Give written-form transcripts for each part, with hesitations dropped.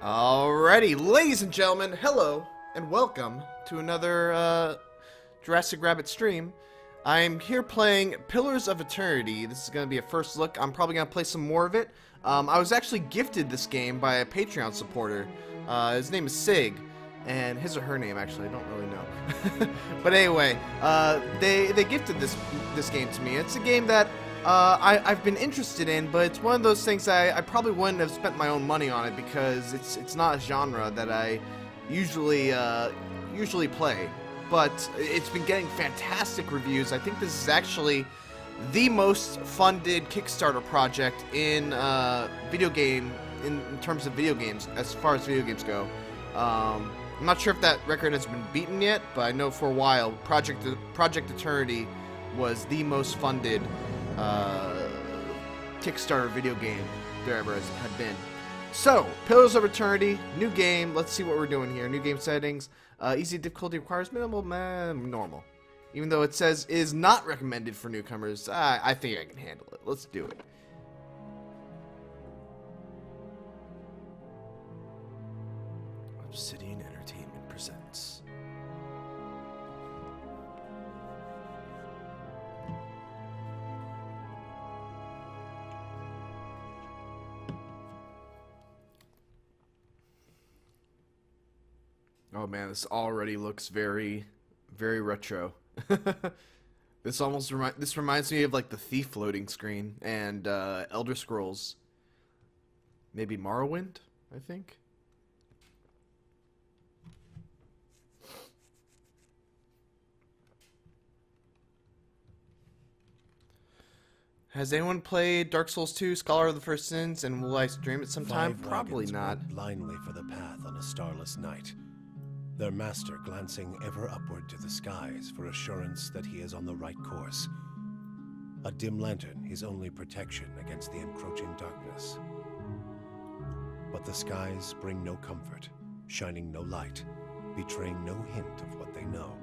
Alrighty, ladies and gentlemen, hello and welcome to another Jurassic Rabbit stream. I'm here playing Pillars of Eternity. This is going to be a first look. I'm probably going to play some more of it. I was actually gifted this game by a Patreon supporter. His name is Sig, and his or her name actually, I don't really know. But anyway, they gifted this game to me. It's a game that I've been interested in, but it's one of those things I probably wouldn't have spent my own money on it because it's not a genre that I usually play. But it's been getting fantastic reviews. I think this is actually the most funded Kickstarter project in in terms of video games, as far as video games go. I'm not sure if that record has been beaten yet, but I know for a while Project Eternity was the most funded Kickstarter video game there ever had been. So, Pillars of Eternity, new game. Let's see what we're doing here. New game settings. Easy difficulty requires minimal, normal. Even though it says is not recommended for newcomers, I think I can handle it. Let's do it. Obsidian Entertainment presents. Oh man, this already looks very, very retro. This reminds me of like the Thief loading screen and Elder Scrolls. Maybe Morrowind, I think. Has anyone played Dark Souls 2, Scholar of the First Sins, and will I stream it sometime? Probably not. Blindly for the path on a starless night. Their master glancing ever upward to the skies for assurance that he is on the right course. A dim lantern, his only protection against the encroaching darkness. But the skies bring no comfort, shining no light, betraying no hint of what they know.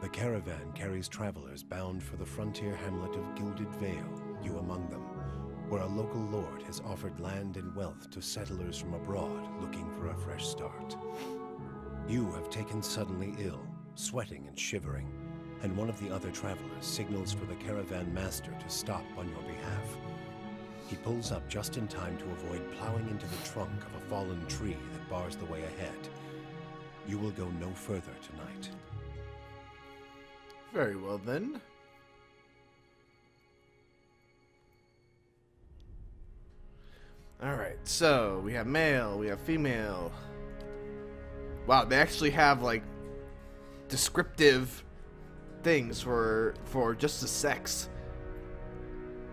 The caravan carries travelers bound for the frontier hamlet of Gilded Vale, you among them, where a local lord has offered land and wealth to settlers from abroad looking for a fresh start. You have taken suddenly ill, sweating and shivering, and one of the other travelers signals for the caravan master to stop on your behalf. He pulls up just in time to avoid plowing into the trunk of a fallen tree that bars the way ahead. You will go no further tonight. Very well then. Alright, so we have male, we have female. Wow, they actually have like descriptive things for just the sex.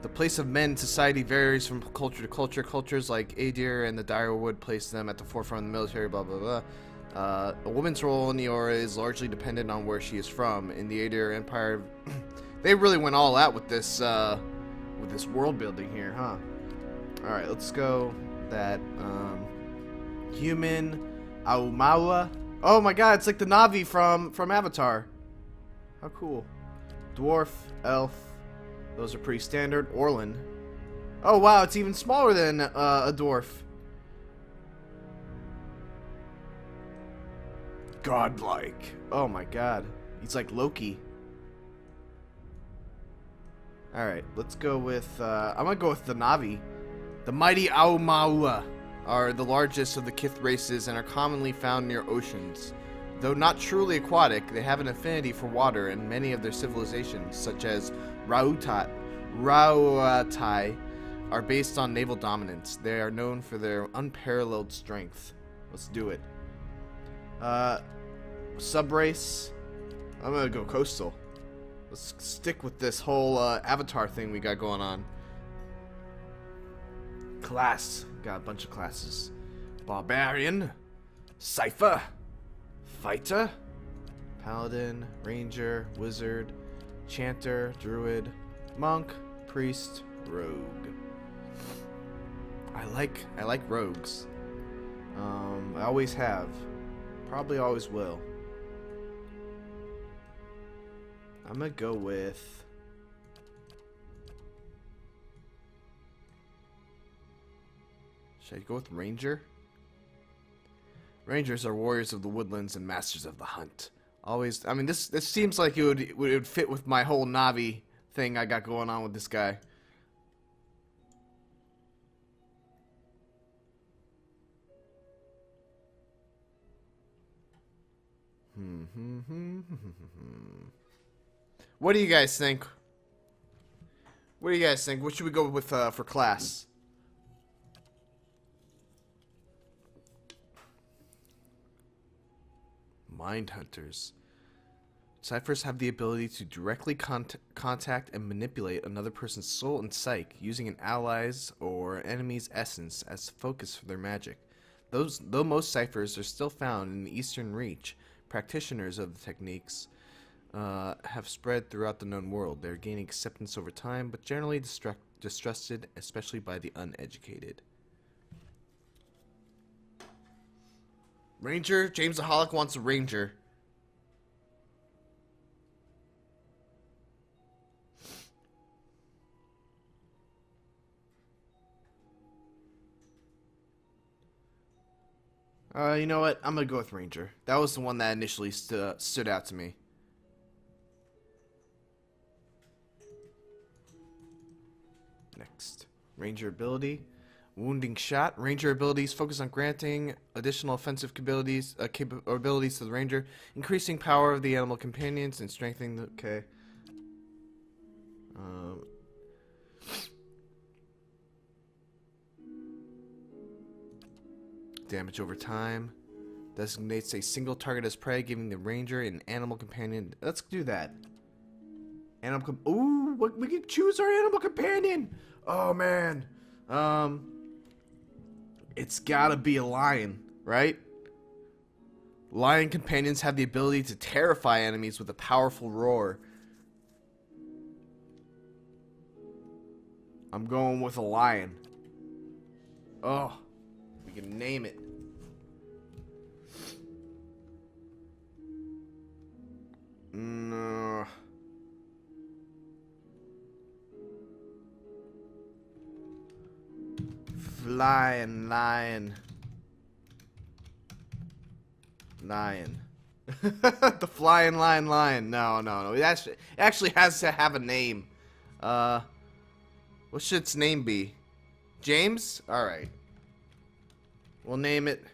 The place of men in society varies from culture to culture. Cultures like Adir and the Direwood place them at the forefront of the military, blah blah blah. A woman's role in the aura is largely dependent on where she is from. In the Adir Empire, they really went all out with this world building here, huh? All right, let's go. That human Aumaua. Oh my God, it's like the Na'vi from Avatar. How cool. Dwarf, elf. Those are pretty standard. Orlin. Oh wow, it's even smaller than a dwarf. Godlike. Oh my God. He's like Loki. Alright, let's go with, I'm gonna go with the Na'vi. The mighty Aumaua are the largest of the Kith races and are commonly found near oceans. Though not truly aquatic, they have an affinity for water, and many of their civilizations, such as Rauatai, are based on naval dominance. They are known for their unparalleled strength. Let's do it. Subrace. I'm gonna go coastal. Let's stick with this whole Avatar thing we got going on. Class. Got a bunch of classes. Barbarian. Cypher. Fighter. Paladin. Ranger. Wizard. Chanter. Druid. Monk. Priest. Rogue. I like rogues. I always have. Probably always will. I'm gonna go with Should I go with Ranger? Rangers are warriors of the woodlands and masters of the hunt. Always, I mean, this seems like it would fit with my whole Navi thing I got going on with this guy. What do you guys think? What do you guys think? What should we go with for class? Mind hunters. Ciphers have the ability to directly contact and manipulate another person's soul and psyche using an ally's or enemy's essence as focus for their magic. Though most ciphers are still found in the Eastern Reach, practitioners of the techniques have spread throughout the known world. They're gaining acceptance over time, but generally distrusted, especially by the uneducated. Ranger? James the Holic wants a Ranger. You know what? I'm gonna go with Ranger. That was the one that initially stood out to me. Next. Ranger ability. Wounding shot. Ranger abilities focus on granting additional offensive abilities to the Ranger, increasing power of the animal companions and strengthening the... Okay. Damage over time. Designates a single target as prey, giving the Ranger an animal companion. Let's do that. Ooh, we can choose our animal companion. Oh man. It's gotta be a lion, right? Lion companions have the ability to terrify enemies with a powerful roar. I'm going with a lion. Oh, we can name it. No. Lion. The flying lion. No. It actually has to have a name. What should its name be? James? Alright. We'll name it.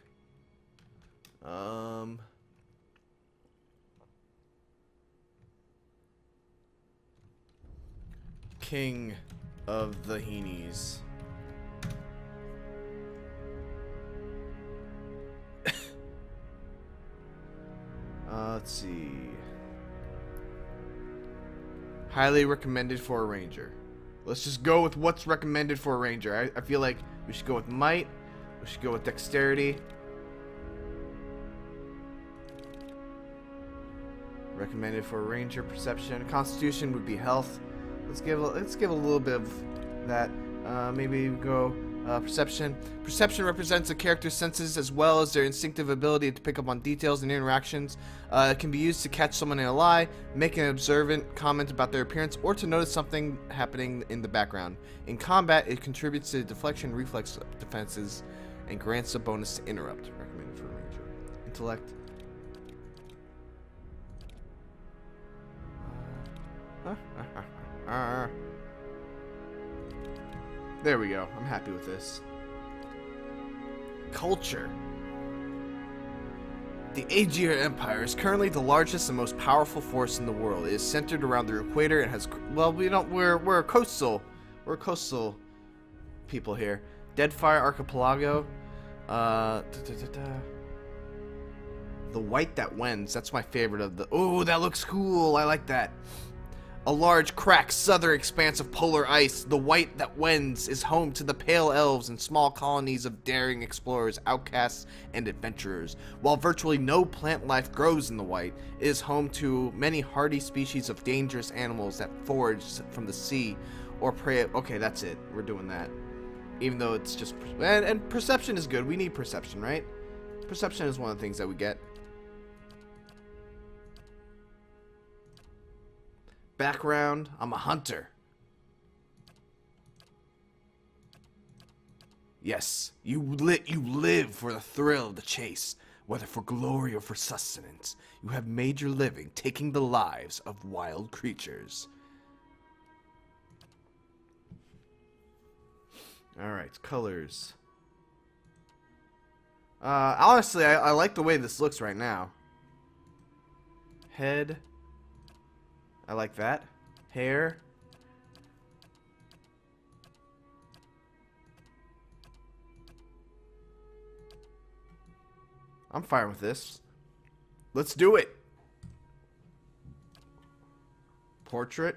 King of the Heenies. Let's see. Highly recommended for a Ranger. Let's just go with what's recommended for a Ranger. I feel like we should go with might. We should go with dexterity. Recommended for a Ranger. Perception. Constitution would be health. Let's give a little bit of that. Maybe go perception. Perception represents a character's senses as well as their instinctive ability to pick up on details and interactions. It can be used to catch someone in a lie, make an observant comment about their appearance, or to notice something happening in the background. In combat, it contributes to deflection, reflex defenses, and grants a bonus to interrupt. Recommended for a Ranger. Intellect. There we go. I'm happy with this. Culture. The Aegir Empire is currently the largest and most powerful force in the world. It is centered around the equator and has, well, we're a coastal people here. Deadfire Archipelago. The White That Wends. That's my favorite of the. Oh, that looks cool. I like that. A large, cracked, southern expanse of polar ice, the White That Wends is home to the pale elves and small colonies of daring explorers, outcasts, and adventurers. While virtually no plant life grows in the White, it is home to many hardy species of dangerous animals that forage from the sea or prey. Okay, that's it. We're doing that. Even though it's just... And perception is good. We need perception, right? Perception is one of the things that we get. Background, I'm a hunter. Yes, you live for the thrill of the chase, whether for glory or for sustenance. You have made your living taking the lives of wild creatures. Alright, colors. Honestly, I like the way this looks right now. Head. I like that. Hair. I'm fine with this. Let's do it. Portrait.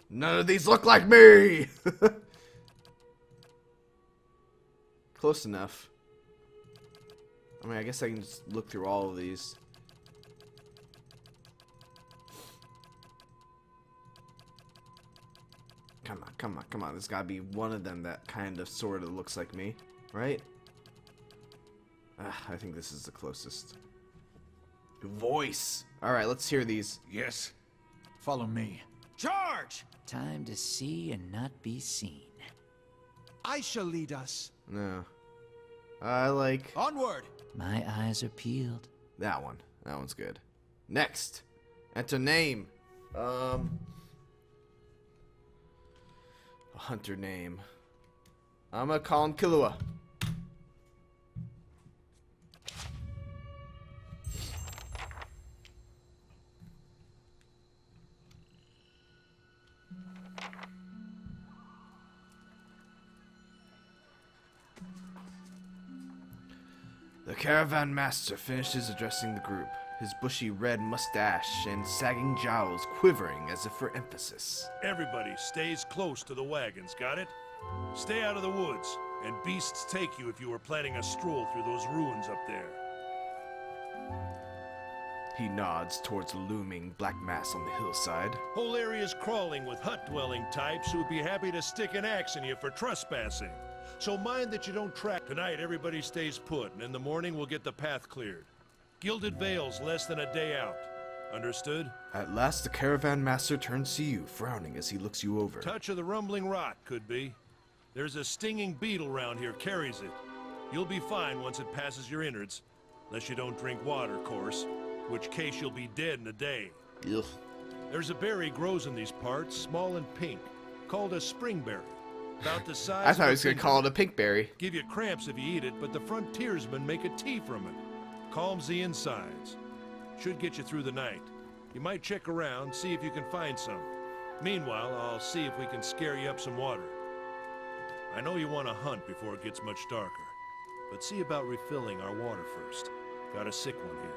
None of these look like me! Close enough. I mean, I guess I can just look through all of these. Come on, come on, come on. There's gotta be one of them that kind of sort of looks like me, right? I think this is the closest. Voice. Alright, let's hear these. Yes. Follow me. Charge! Time to see and not be seen. I shall lead us. No. I like Onward! My eyes are peeled. that one. That one's good. Next. Enter name. A hunter name. I'm gonna call him Killua. The caravan master finishes addressing the group, his bushy red mustache and sagging jowls quivering as if for emphasis. Everybody stays close to the wagons, got it? Stay out of the woods, and beasts take you if you were planning a stroll through those ruins up there. He nods towards the looming black mass on the hillside. Whole area's crawling with hut-dwelling types who'd be happy to stick an axe in you for trespassing. So mind that you don't track. Tonight, everybody stays put, and in the morning we'll get the path cleared. Gilded Vale's less than a day out. Understood? At last the caravan master turns to you, frowning as he looks you over. Touch of the rumbling rot, could be. There's a stinging beetle round here, carries it. You'll be fine once it passes your innards. Unless you don't drink water, of course. Which case you'll be dead in a day. Ugh. There's a berry grows in these parts, small and pink, called a springberry. About the size I thought he of was going to call it a pink berry. Give you cramps if you eat it, but the frontiersmen make a tea from it. Calms the insides. Should get you through the night. You might check around, see if you can find some. Meanwhile, I'll see if we can scare you up some water. I know you want to hunt before it gets much darker, but see about refilling our water first. Got a sick one here.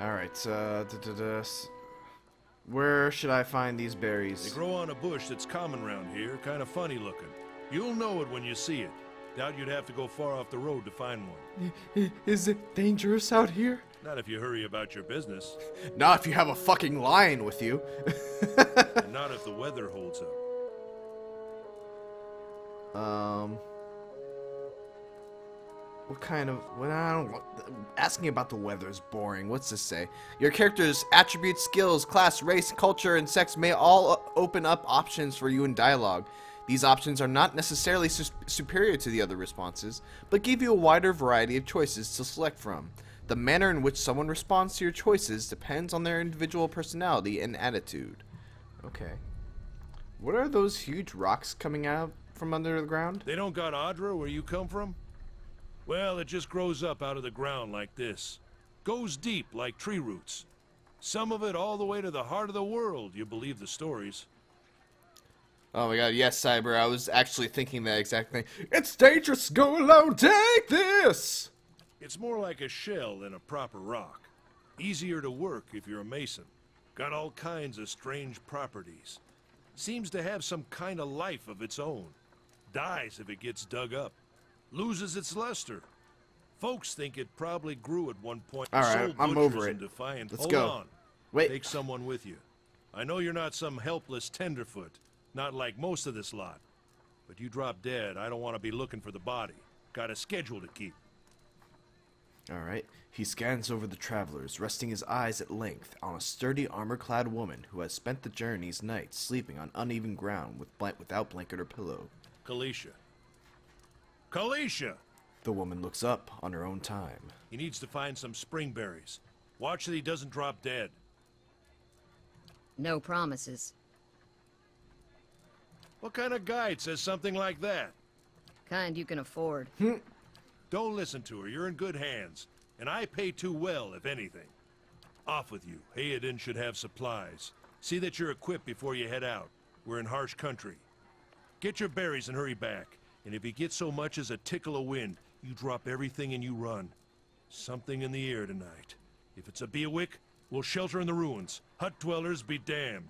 Alright, where should I find these They berries? grow on a bush that's common round here, kind of funny looking. You'll know it when you see it. Doubt you'd have to go far off the road to find one. Is it dangerous out here? Not if you hurry about your business, Not if you have a fucking lion with you. and not if the weather holds up. What kind of... Well, I don't... Asking about the weather is boring. What's this say? Your character's attributes, skills, class, race, culture, and sex may all open up options for you in dialogue. These options are not necessarily superior to the other responses, but give you a wider variety of choices to select from. The manner in which someone responds to your choices depends on their individual personality and attitude. Okay. What are those huge rocks coming out from under the ground? They don't got Adra where you come from? Well, it just grows up out of the ground like this. Goes deep like tree roots. Some of it all the way to the heart of the world, you believe the stories. Oh my god, yes, Cyber, I was actually thinking that exact thing. It's dangerous, go alone, take this! It's more like a shell than a proper rock. Easier to work if you're a mason. Got all kinds of strange properties. Seems to have some kind of life of its own. Dies if it gets dug up. Loses its luster. Folks think it probably grew at one point. All right, Sold I'm butchers over it. and defiant. Let's Hold go. on. Wait. Take someone with you. I know you're not some helpless tenderfoot. Not like most of this lot. But you drop dead, I don't want to be looking for the body. Got a schedule to keep. Alright, he scans over the travelers, resting his eyes at length on a sturdy armor-clad woman who has spent the journey's night sleeping on uneven ground without blanket or pillow. Kalisha. Kalisha! The woman looks up on her own time. He needs to find some springberries. Watch that he doesn't drop dead. No promises. What kind of guide says something like that? Kind you can afford. Don't listen to her. You're in good hands. And I pay too well, if anything. Off with you. Hayden should have supplies. See that you're equipped before you head out. We're in harsh country. Get your berries and hurry back. And if you get so much as a tickle of wind, you drop everything and you run. Something in the air tonight. If it's a Bewick, we'll shelter in the ruins. Hut dwellers be damned.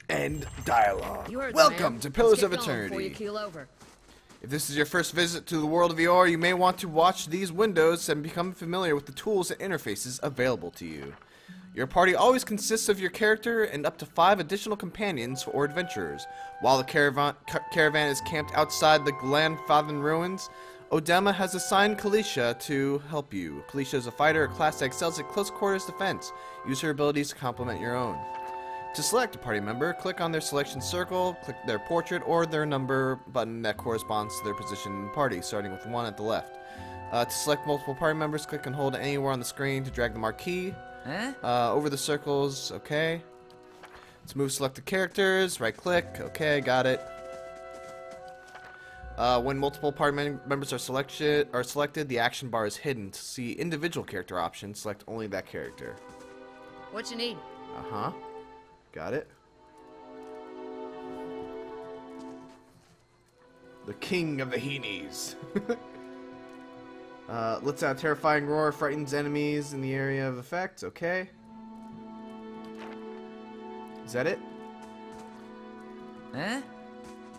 End dialogue. You heard the Welcome man. to Pillars Let's of get going before Eternity. you keel over. If this is your first visit to the world of VR, you may want to watch these windows and become familiar with the tools and interfaces available to you. Your party always consists of your character and up to 5 additional companions or adventurers. While the caravan is camped outside the Glanfathen ruins, Odema has assigned Kalisha to help you. Kalisha is a fighter, a class that excels at close quarters defense. Use her abilities to complement your own. To select a party member, click on their selection circle, click their portrait or their number button that corresponds to their position in the party, starting with 1 at the left. To select multiple party members, click and hold anywhere on the screen to drag the marquee. Over the circles, okay. Let's move selected characters, right click, okay, got it. When multiple party members are selected, the action bar is hidden. To see individual character options, select only that character. What you need? Uh-huh. Got it. The king of the Heenies. Lets out a terrifying roar, frightens enemies in the area of effect. Okay. Is that it? Huh?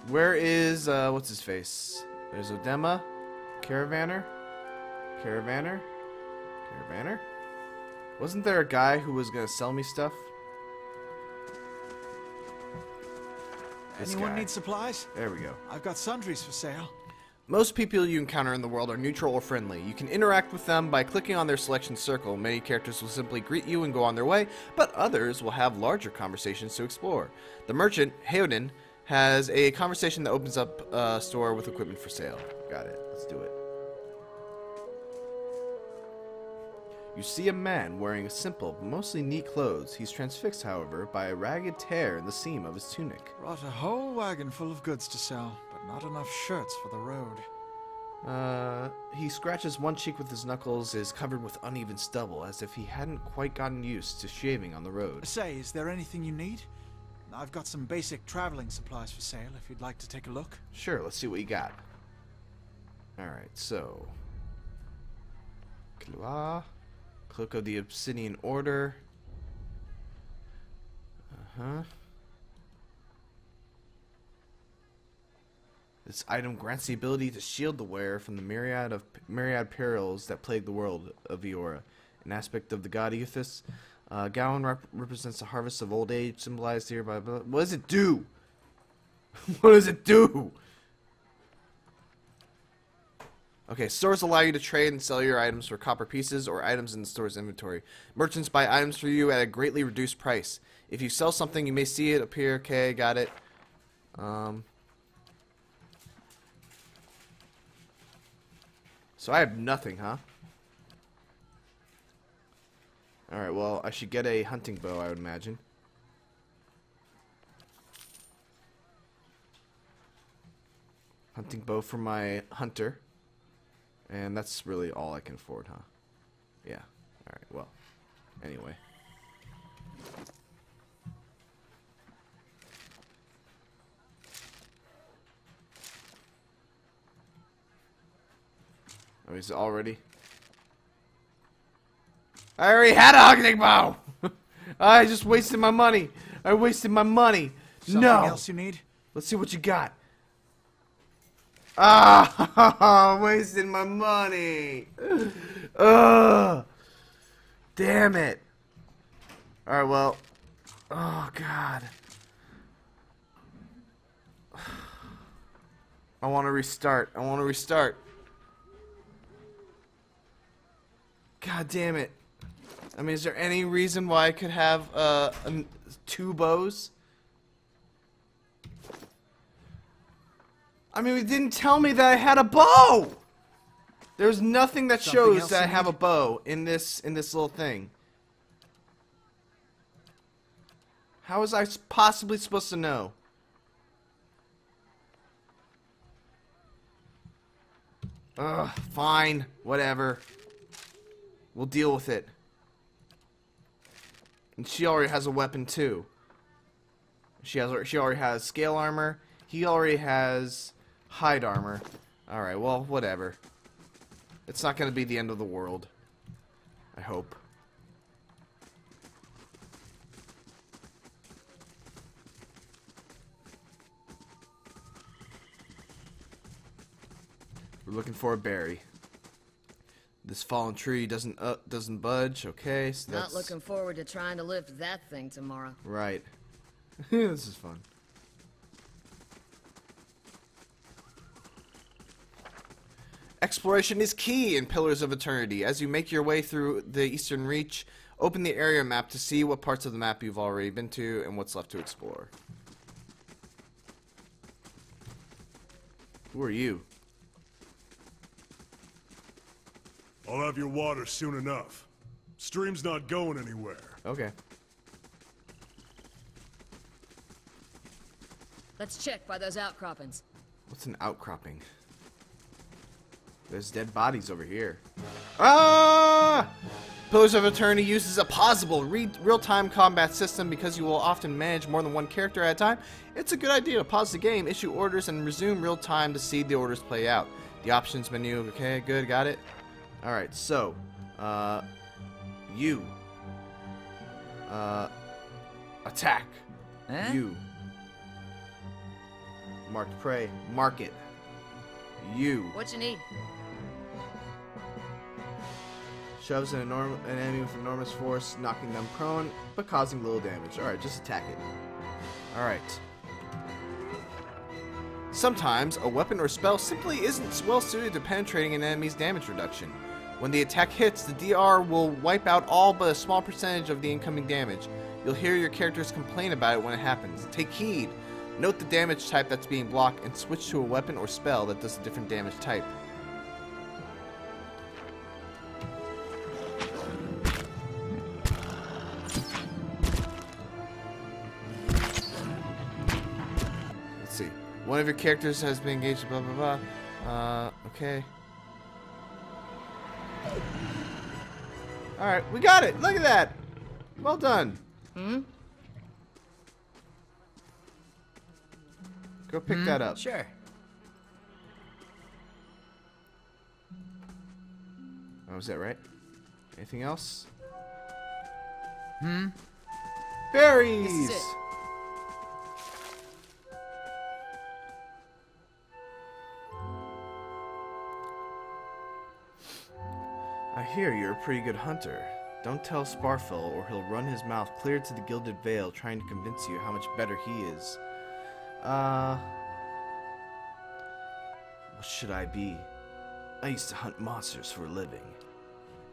Where is, what's his face? There's Odema. Caravaner. Caravaner. Caravaner? Wasn't there a guy who was gonna sell me stuff? This Anyone guy. need supplies? There we go. I've got sundries for sale. Most people you encounter in the world are neutral or friendly. You can interact with them by clicking on their selection circle. Many characters will simply greet you and go on their way, but others will have larger conversations to explore. The merchant, Heoden, has a conversation that opens up a store with equipment for sale. Got it. Let's do it. You see a man wearing simple but mostly neat clothes. He's transfixed, however, by a ragged tear in the seam of his tunic. Brought a whole wagon full of goods to sell, but not enough shirts for the road. He scratches one cheek with his knuckles, is covered with uneven stubble, as if he hadn't quite gotten used to shaving on the road. Say, is there anything you need? I've got some basic traveling supplies for sale if you'd like to take a look. Sure, let's see what you got. Alright, so... Cloak of the Obsidian Order. Uh-huh. This item grants the ability to shield the wearer from the myriad perils that plague the world of Eora. An aspect of the god Euthys. Gowan represents the harvest of old age, symbolized here by... What does it do? What does it do? Okay, stores allow you to trade and sell your items for copper pieces or items in the store's inventory. Merchants buy items for you at a greatly reduced price. If you sell something, you may see it appear. Okay, got it. So I have nothing, huh? Alright, well, I should get a hunting bow, I would imagine. Hunting bow for my hunter. And that's really all I can afford, huh? Yeah. Alright, well. Anyway. Oh, is it already? I already had a hunting bow! I just wasted my money! I wasted my money! Something No! else you need? Let's see what you got. Ah, wasted my money. Ugh. Damn it. Alright, well. Oh, God. I want to restart. I want to restart. God damn it. I mean, is there any reason why I could have 2 bows? I mean, it didn't tell me that I had a bow! There's nothing that Something shows else that I you have a need? bow in this little thing. How was I possibly supposed to know? Ugh, fine. Whatever. We'll deal with it. And she already has a weapon too. She already has scale armor. He already has hide armor. Alright, well, whatever. It's not going to be the end of the world. I hope. We're looking for a berry. This fallen tree doesn't budge. Okay, so that's Not looking forward to trying to lift that thing tomorrow. right. This is fun. Exploration is key in Pillars of Eternity. As you make your way through the Eastern Reach, open the area map to see what parts of the map you've already been to and what's left to explore. Who are you? I'll have your water soon enough. Stream's not going anywhere. Okay. Let's check by those outcroppings. What's an outcropping? There's dead bodies over here. Ah! Pillars of Eternity uses a pausable real-time combat system because you will often manage more than one character at a time. It's a good idea to pause the game, issue orders, and resume real-time to see the orders play out. The options menu, okay, good, got it. Alright, so, you. Attack. Huh? You. Marked prey. Mark it. You. What you need? Shoves an enemy with enormous force, knocking them prone, but causing little damage. Alright, just attack it. Alright. Sometimes, a weapon or spell simply isn't well suited to penetrating an enemy's damage reduction. When the attack hits, the DR will wipe out all but a small percentage of the incoming damage. You'll hear your characters complain about it when it happens. Take heed. Note the damage type that's being blocked and switch to a weapon or spell that does a different damage type. Let's see. One of your characters has been engaged, blah blah blah. Okay. Alright, we got it! Look at that! Well done. Go pick that up. Sure. Oh, is that right? Anything else? Berries! This is it. I hear you're a pretty good hunter. Don't tell Sparfell or he'll run his mouth clear to the Gilded Veil trying to convince you how much better he is. What should I be? I used to hunt monsters for a living.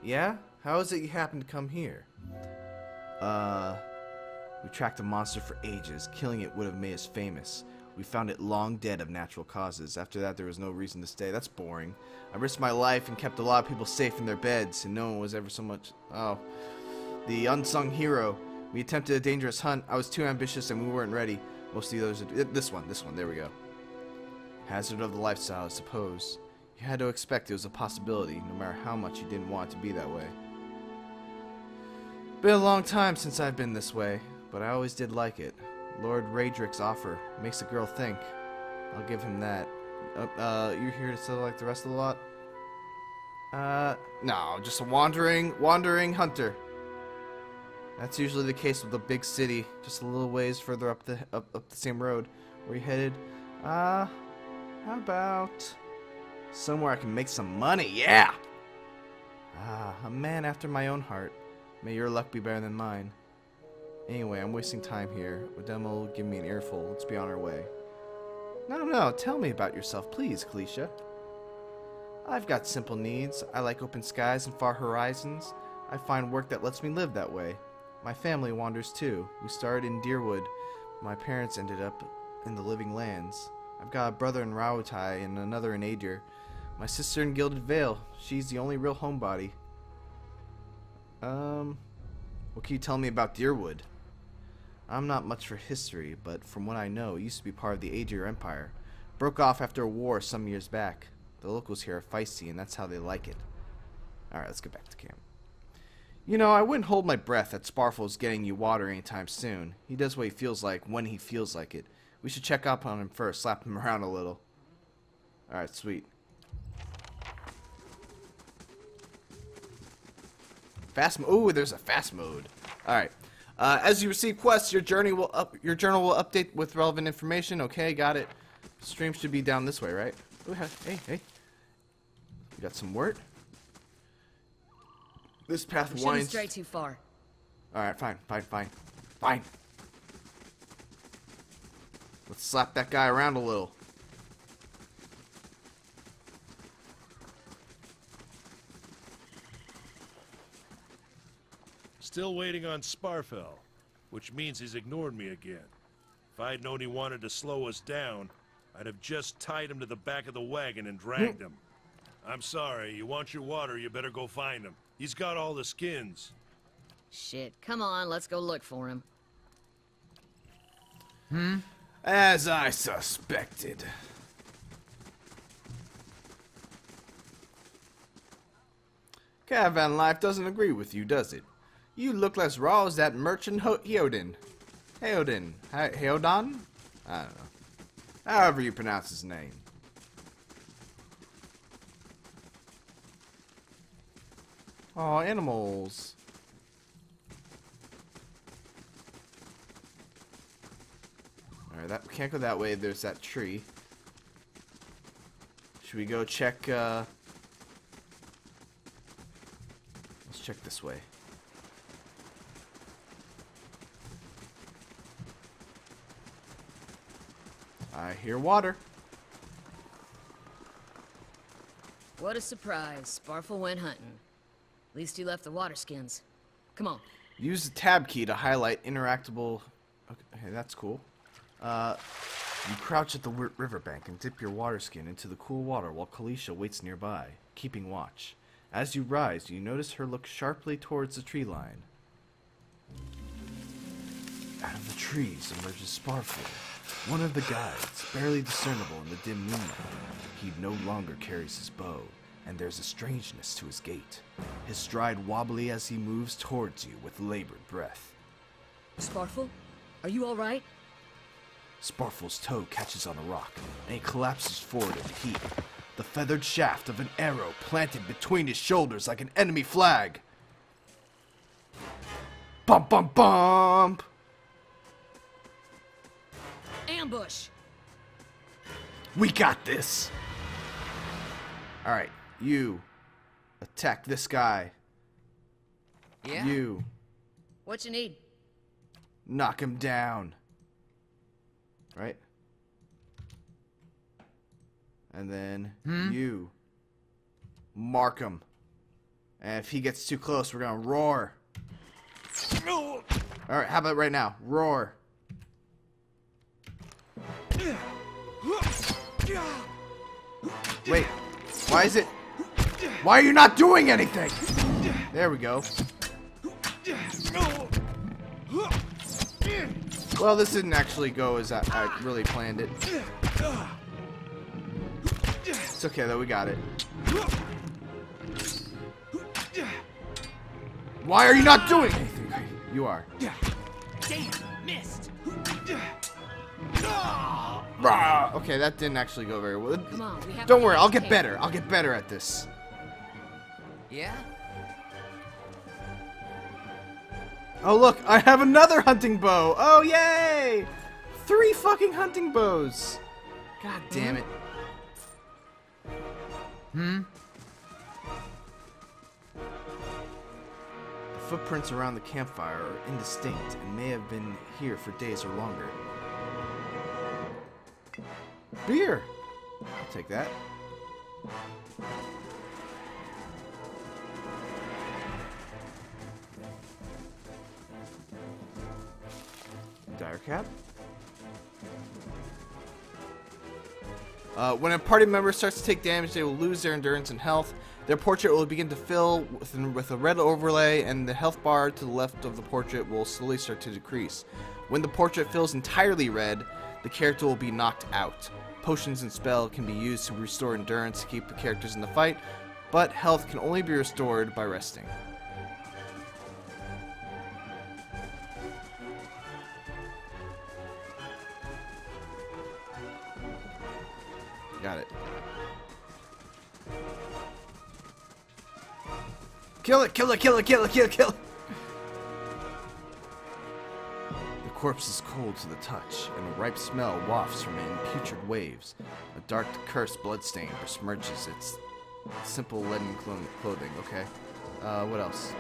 Yeah? How is it you happen to come here? We tracked a monster for ages. Killing it would have made us famous. We found it long dead of natural causes. After that, there was no reason to stay. That's boring. I risked my life and kept a lot of people safe in their beds, and no one was ever so much... Oh. The unsung hero. We attempted a dangerous hunt. I was too ambitious and we weren't ready. Most of the others... This one. There we go. Hazard of the lifestyle, I suppose. You had to expect it was a possibility, no matter how much you didn't want it to be that way. Been a long time since I've been this way, but I always did like it. Lord Raedric's offer makes a girl think. I'll give him that. You're here to settle like the rest of the lot? No, just a wandering hunter. That's usually the case with the big city, just a little ways further up the same road. Where you headed? How about somewhere I can make some money? Yeah! A man after my own heart. May your luck be better than mine. Anyway, I'm wasting time here. Odema will give me an earful. Let's be on our way. No, tell me about yourself, please, Kalisha. I've got simple needs. I like open skies and far horizons. I find work that lets me live that way. My family wanders too. We started in Deerwood. My parents ended up in the Living Lands. I've got a brother in Rautai and another in Adir. My sister in Gilded Vale. She's the only real homebody. What can you tell me about Deerwood? I'm not much for history, but from what I know, it used to be part of the Adir Empire. Broke off after a war some years back. The locals here are feisty, and that's how they like it. Alright, let's get back to camp. You know, I wouldn't hold my breath that Sparfle's getting you water anytime soon. He does what he feels like, when he feels like it. We should check up on him first, slap him around a little. Alright, sweet. Fast mode. Ooh, there's a fast mode. Alright. As you receive quests, your journal will update with relevant information. Okay, got it. Stream should be down this way, right? Ooh, hey. You got some word? This path We shouldn't winds. stray too far. Alright, fine. Let's slap that guy around a little. Still waiting on Sparfell, which means he's ignored me again. If I'd known he wanted to slow us down, I'd have just tied him to the back of the wagon and dragged him. I'm sorry, you want your water, you better go find him. He's got all the skins. Shit, come on, let's go look for him. As I suspected. Caravan life doesn't agree with you, does it? You look less raw as that merchant Heodin. Heodin? Heodon? I don't know. However you pronounce his name. Oh, animals. Alright, that we can't go that way. There's that tree. Should we go check, let's check this way. I hear water. What a surprise. Sparfle went hunting. At least he left the water skins. Come on. Use the tab key to highlight interactable. Okay, that's cool. You crouch at the riverbank and dip your water skin into the cool water while Kalisha waits nearby, keeping watch. As you rise, you notice her look sharply towards the tree line. Out of the trees emerges Sparfle, one of the guides, barely discernible in the dim moonlight. He no longer carries his bow, and there's a strangeness to his gait, his stride wobbly as he moves towards you with labored breath. Sparfle? Are you alright? Sparfle's toe catches on a rock, and he collapses forward in a heap, the feathered shaft of an arrow planted between his shoulders like an enemy flag. Bump, bump, bump! Ambush! We got this! Alright, you attack this guy. Yeah? You What you need? knock him down. Right? And then you mark him. And if he gets too close, we're gonna roar. Alright, how about right now? Roar. Wait, why is it? Why are you not doing anything? There we go. Well, this didn't actually go as I really planned it. It's okay though, we got it. Why are you not doing anything? You are. Damn, missed. Okay, that didn't actually go very well. Come on, we have Don't to worry, get I'll to get camp. better. I'll get better at this. Yeah? Oh look, I have another hunting bow. Oh yay! 3 fucking hunting bows. God damn it. The footprints around the campfire are indistinct and may have been here for days or longer. Beer! I'll take that. Dire cap. When a party member starts to take damage, they will lose their endurance and health. Their portrait will begin to fill with a red overlay, and the health bar to the left of the portrait will slowly start to decrease. When the portrait fills entirely red, the character will be knocked out. Potions and spell can be used to restore endurance to keep the characters in the fight, but health can only be restored by resting. Got it. Kill it, kill it, kill it, kill it, kill it, kill it! The corpse is cold to the touch, and a ripe smell wafts from it in putrid waves. A dark, cursed bloodstain besmirches its simple leaden clothing, okay? What else?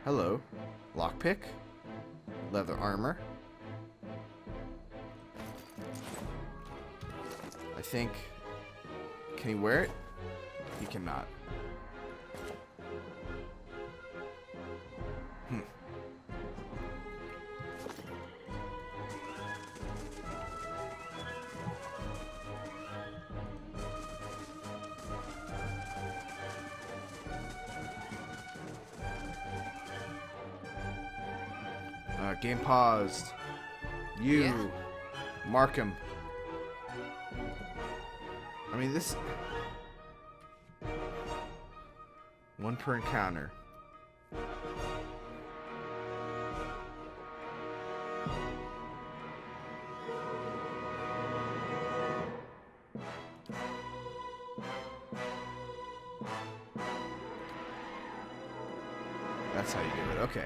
Hello. Lockpick. Leather armor. I think... Can he wear it? He cannot. Game paused. You. Yeah. Mark him. I mean, this... One per encounter. That's how you do it. Okay.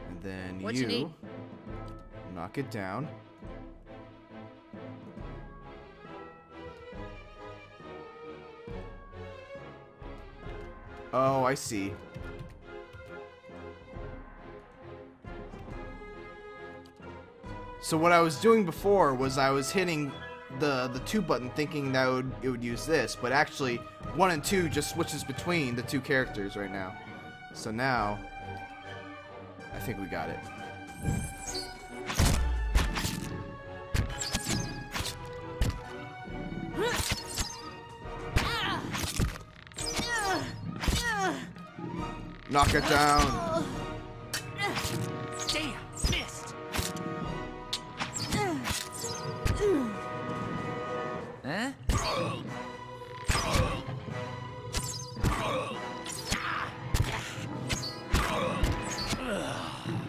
And then What you need? Knock it down. Oh, I see. So what I was doing before was I was hitting the 2 button thinking that it would use this, but actually 1 and 2 just switches between the 2 characters right now. So now I think we got it. Knock it down. Damn, missed. Huh?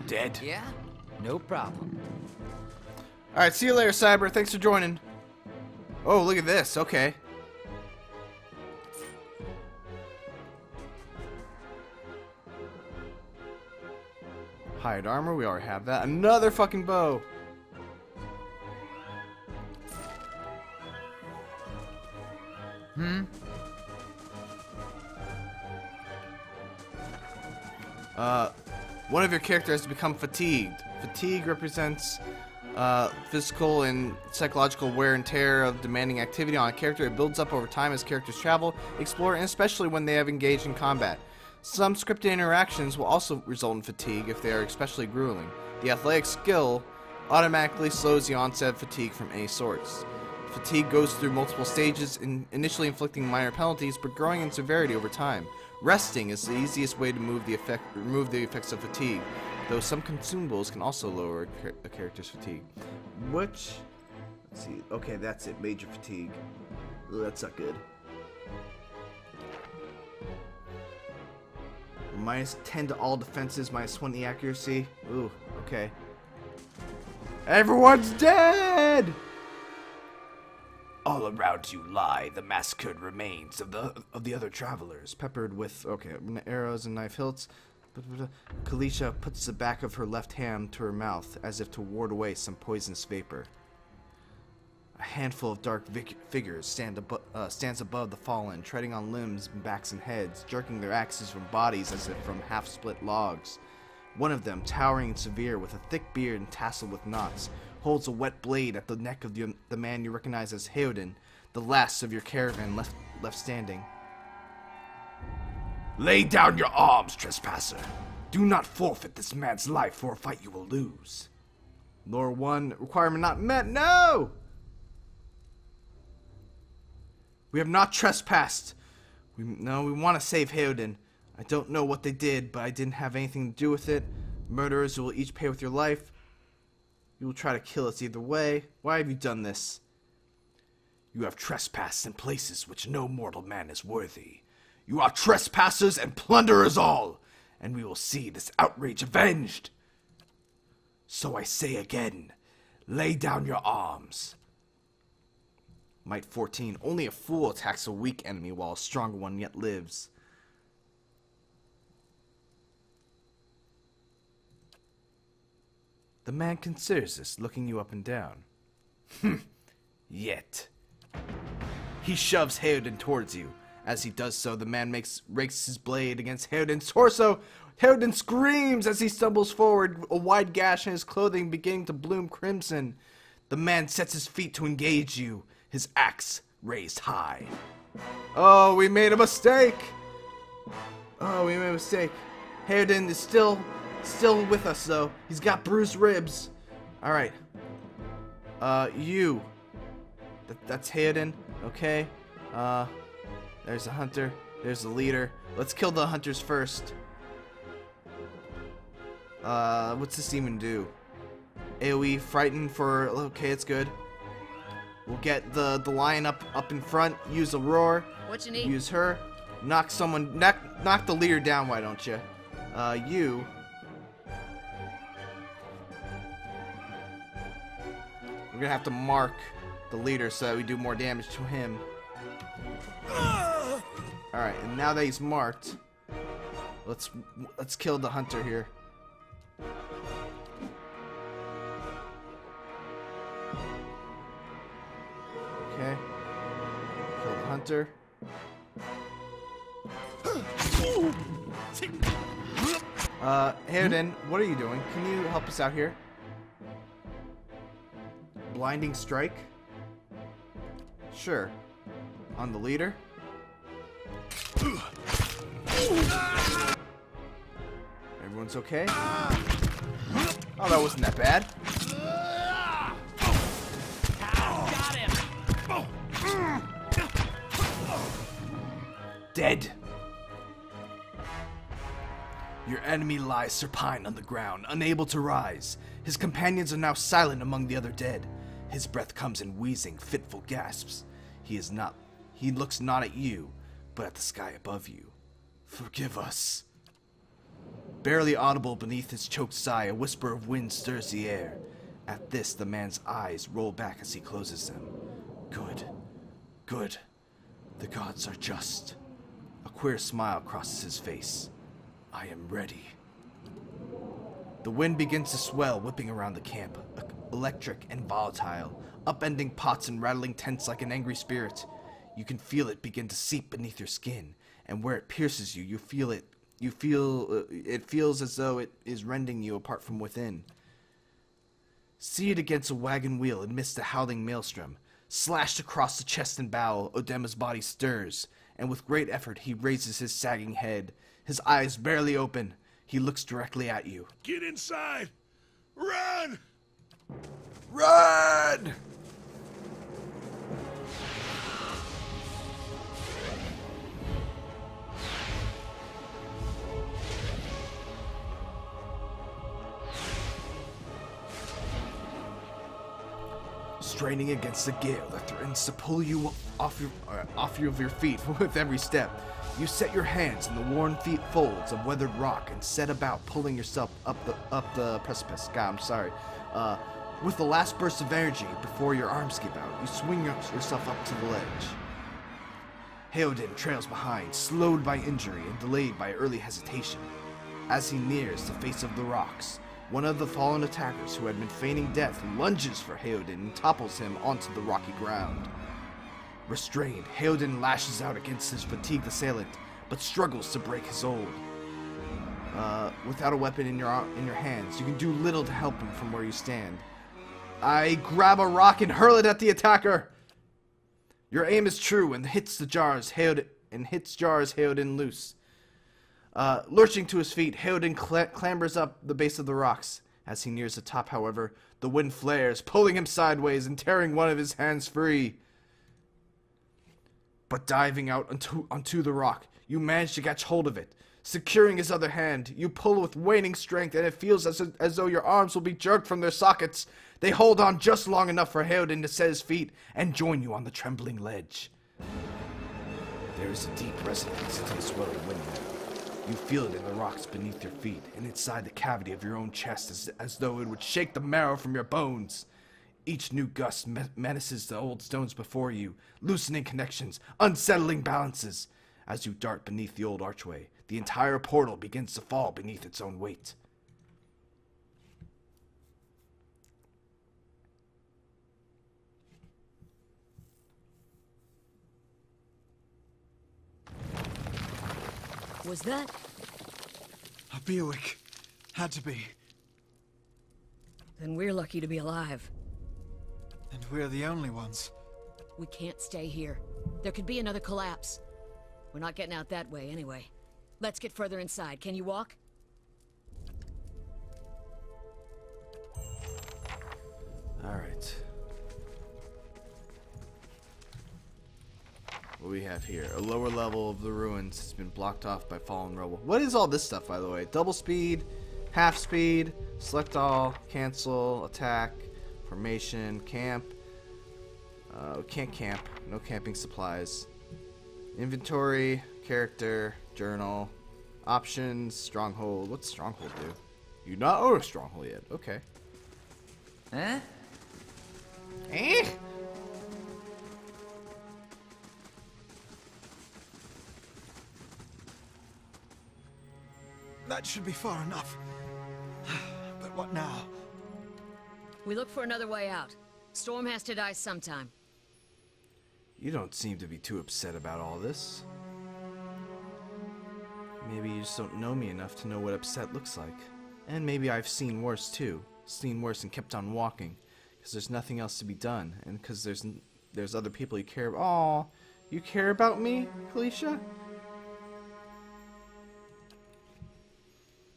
Dead. Yeah? No problem. Alright, see you later, Cyber. Thanks for joining. Oh, look at this. Okay. Hide armor, we already have that. Another fucking bow. One of your characters has become fatigued. Fatigue represents physical and psychological wear and tear of demanding activity on a character. It builds up over time as characters travel, explore, and especially when they have engaged in combat. Some scripted interactions will also result in fatigue if they are especially grueling. The athletic skill automatically slows the onset of fatigue from any sorts. Fatigue goes through multiple stages, initially inflicting minor penalties, but growing in severity over time. Resting is the easiest way to remove the effects of fatigue, though some consumables can also lower a character's fatigue. Let's see. Okay, that's it. Major fatigue. Ooh, that's not good. Minus 10 to all defenses, minus 20 accuracy. Ooh, okay. Everyone's dead! All around you lie the massacred remains of the other travelers, peppered with, arrows and knife hilts. Kalisha puts the back of her left hand to her mouth, as if to ward away some poisonous vapor. A handful of dark figures stands above the fallen, treading on limbs, backs, and heads, jerking their axes from bodies as if from half-split logs. One of them, towering and severe, with a thick beard and tasseled with knots, holds a wet blade at the neck of the man you recognize as Heoden, the last of your caravan left standing. Lay down your arms, trespasser. Do not forfeit this man's life for a fight you will lose. Lore 1, requirement not met. No! We have not trespassed. We want to save Heoden. I don't know what they did, but I didn't have anything to do with it. Murderers will each pay with your life. You will try to kill us either way. Why have you done this? You have trespassed in places which no mortal man is worthy. You are trespassers and plunderers all, and we will see this outrage avenged. So I say again, lay down your arms. Might 14. Only a fool attacks a weak enemy while a stronger one yet lives. The man considers this, looking you up and down. Yet. He shoves Heoden towards you. As he does so, the man rakes his blade against Heoden's torso. Heoden screams as he stumbles forward, a wide gash in his clothing beginning to bloom crimson. The man sets his feet to engage you, his axe raised high. Oh, we made a mistake! Oh, we made a mistake. Heoden is still with us, though. He's got bruised ribs. Alright. You. That's Heoden, okay? There's a hunter. There's the leader. Let's kill the hunters first. What's this even do? AoE, frighten for... Okay, it's good. We'll get the lion up in front. Use a roar. What you need? Use her. Knock the leader down, why don't you? You... We're gonna have to mark the leader so that we do more damage to him. Alright, and now that he's marked, let's kill the hunter here. Okay. Kill the hunter. Heoden, what are you doing? Can you help us out here? Blinding strike? Sure. On the leader? Everyone's okay? Oh, that wasn't that bad. Got him. Dead. Your enemy lies supine on the ground, unable to rise. His companions are now silent among the other dead. His breath comes in wheezing, fitful gasps. He looks not at you, but at the sky above you. Forgive us. Barely audible beneath his choked sigh, a whisper of wind stirs the air. At this, the man's eyes roll back as he closes them. Good. Good. The gods are just. A queer smile crosses his face. I am ready. The wind begins to swell, whipping around the camp, electric and volatile, upending pots and rattling tents like an angry spirit. You can feel it begin to seep beneath your skin, and where it pierces you, it feels as though it is rending you apart from within. Seated against a wagon wheel amidst the howling maelstrom, slashed across the chest and bowel, Odema's body stirs, and with great effort he raises his sagging head, his eyes barely open. He looks directly at you. Get inside! Run! Run! Straining against the gale that threatens to pull you off your feet with every step. You set your hands in the worn feet folds of weathered rock and set about pulling yourself up the precipice. God, I'm sorry. With the last burst of energy before your arms give out, you swing yourself up to the ledge. Heoden trails behind, slowed by injury and delayed by early hesitation. As he nears the face of the rocks, one of the fallen attackers who had been feigning death lunges for Heoden and topples him onto the rocky ground. Restrained, Heoden lashes out against his fatigued assailant, but struggles to break his hold. Without a weapon in your hands, you can do little to help him from where you stand. I grab a rock and hurl it at the attacker. Your aim is true and hits jars Heoden loose. Lurching to his feet, Heoden clambers up the base of the rocks. As he nears the top, however, the wind flares, pulling him sideways and tearing one of his hands free. But diving out onto the rock, you manage to catch hold of it. Securing his other hand, you pull with waning strength, and it feels as though your arms will be jerked from their sockets. They hold on just long enough for Heoden to set his feet and join you on the trembling ledge. There is a deep resonance to the swelling wind. You feel it in the rocks beneath your feet and inside the cavity of your own chest as though it would shake the marrow from your bones. Each new gust menaces the old stones before you, loosening connections, unsettling balances. As you dart beneath the old archway, the entire portal begins to fall beneath its own weight. Was that? A Bewick. Had to be. Then we're lucky to be alive. And we're the only ones. We can't stay here. There could be another collapse. We're not getting out that way anyway. Let's get further inside. Can you walk? Alright. What do we have here? A lower level of the ruins has been blocked off by fallen rubble. What is all this stuff, by the way? Double speed, half speed, select all, cancel, attack, formation, camp. Can't camp. No camping supplies. Inventory, character, journal, options, stronghold. What's stronghold do? You not own a stronghold yet. Okay. Huh? Eh? That should be far enough. But what now? We look for another way out. Storm has to die sometime. You don't seem to be too upset about all this. Maybe you just don't know me enough to know what upset looks like. And maybe I've seen worse too. Seen worse and kept on walking. Because there's nothing else to be done. And because there's other people you care about. Aw, you care about me, Felicia?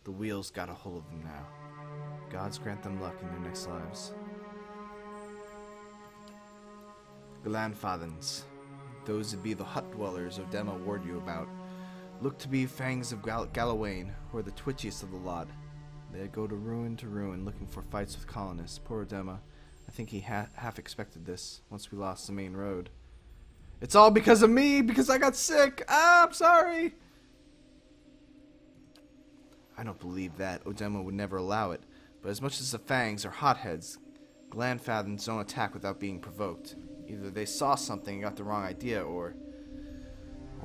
The wheels got a hold of them now. Gods grant them luck in their next lives. Glanfathens. Those would be the hut dwellers Odema warned you about. Look to be fangs of Galawain, who are the twitchiest of the lot. They'd go to ruin looking for fights with colonists. Poor Odema. I think he half expected this, once we lost the main road. It's all because of me, because I got sick! Ah, I'm sorry! I don't believe that. Odema would never allow it. But as much as the fangs are hotheads, Glanfathens don't attack without being provoked. Either they saw something and got the wrong idea, or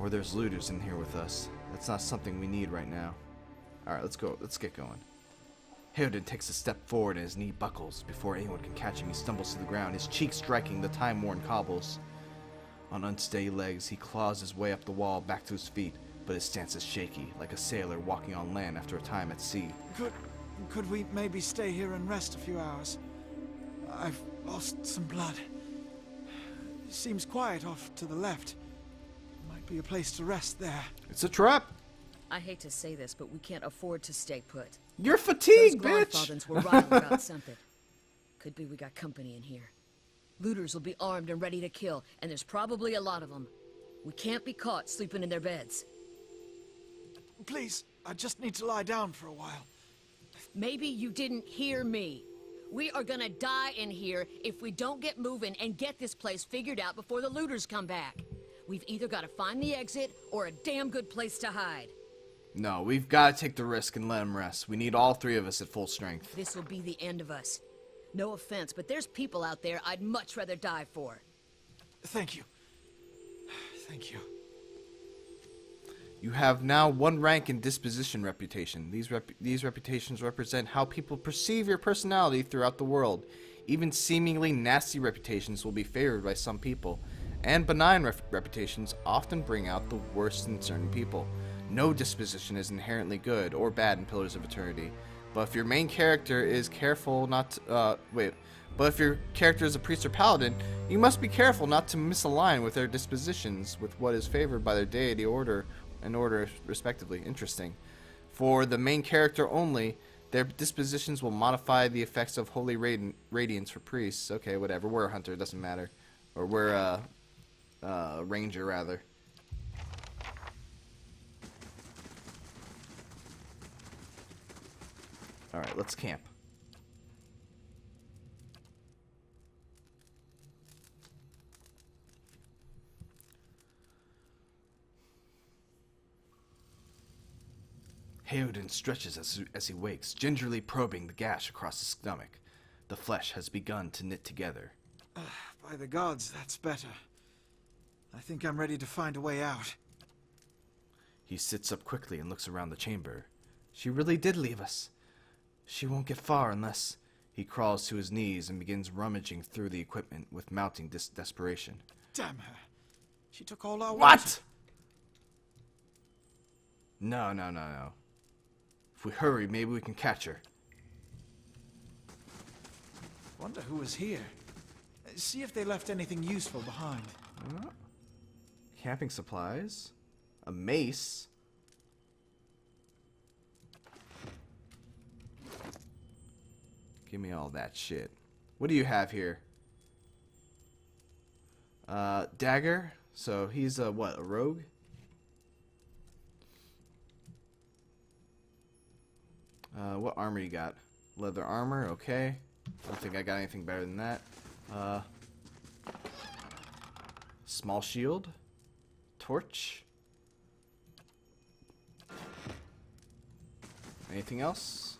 there's looters in here with us. That's not something we need right now. Alright, let's go. Let's get going. Heoden takes a step forward and his knee buckles. Before anyone can catch him, he stumbles to the ground, his cheek striking the time-worn cobbles. On unsteady legs, he claws his way up the wall back to his feet, but his stance is shaky, like a sailor walking on land after a time at sea. Could we maybe stay here and rest a few hours? I've lost some blood. It seems quiet off to the left. Might be a place to rest there. It's a trap! I hate to say this, but we can't afford to stay put. You're fatigued, Those bitch! Glanfathens were right about something. Could be we got company in here. Looters will be armed and ready to kill, and there's probably a lot of them. We can't be caught sleeping in their beds. Please, I just need to lie down for a while. Maybe you didn't hear me. We are gonna die in here if we don't get moving and get this place figured out before the looters come back. We've either got to find the exit or a damn good place to hide. No, we've got to take the risk and let him rest. We need all three of us at full strength. This will be the end of us. No offense, but there's people out there I'd much rather die for. Thank you. Thank you. You have now one rank in disposition reputation. These reputations represent how people perceive your personality throughout the world. Even seemingly nasty reputations will be favored by some people, and benign reputations often bring out the worst in certain people. No disposition is inherently good or bad in Pillars of Eternity, but if your main character is careful not to, but if your character is a priest or paladin, you must be careful not to misalign with their dispositions with what is favored by their deity order and order respectively. Interesting. For the main character only, their dispositions will modify the effects of holy radiance for priests. Okay, whatever. We're a hunter, it doesn't matter. Or we're ranger, rather. Alright, let's camp. Heoden stretches as he wakes, gingerly probing the gash across his stomach. The flesh has begun to knit together. By the gods, that's better. I think I'm ready to find a way out. He sits up quickly and looks around the chamber. She really did leave us. She won't get far unless... He crawls to his knees and begins rummaging through the equipment with mounting desperation. Damn her. She took all our What? water. No, no, no, no. If we hurry, maybe we can catch her. Wonder who was here. See if they left anything useful behind. Camping supplies. A mace. Give me all that shit. What do you have here? Dagger. So he's a what? A rogue? What armor you got? Leather armor. Okay. Don't think I got anything better than that. Small shield. Torch. Anything else?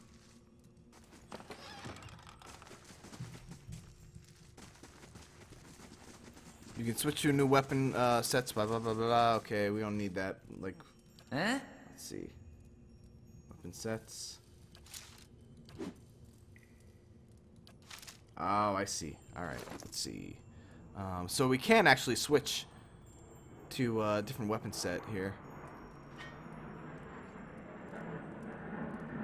You can switch to a new weapon sets, blah blah blah blah. Okay, we don't need that. Like, Huh? let's see. Weapon sets. Oh, I see. Alright, let's see. So we can actually switch to a different weapon set here.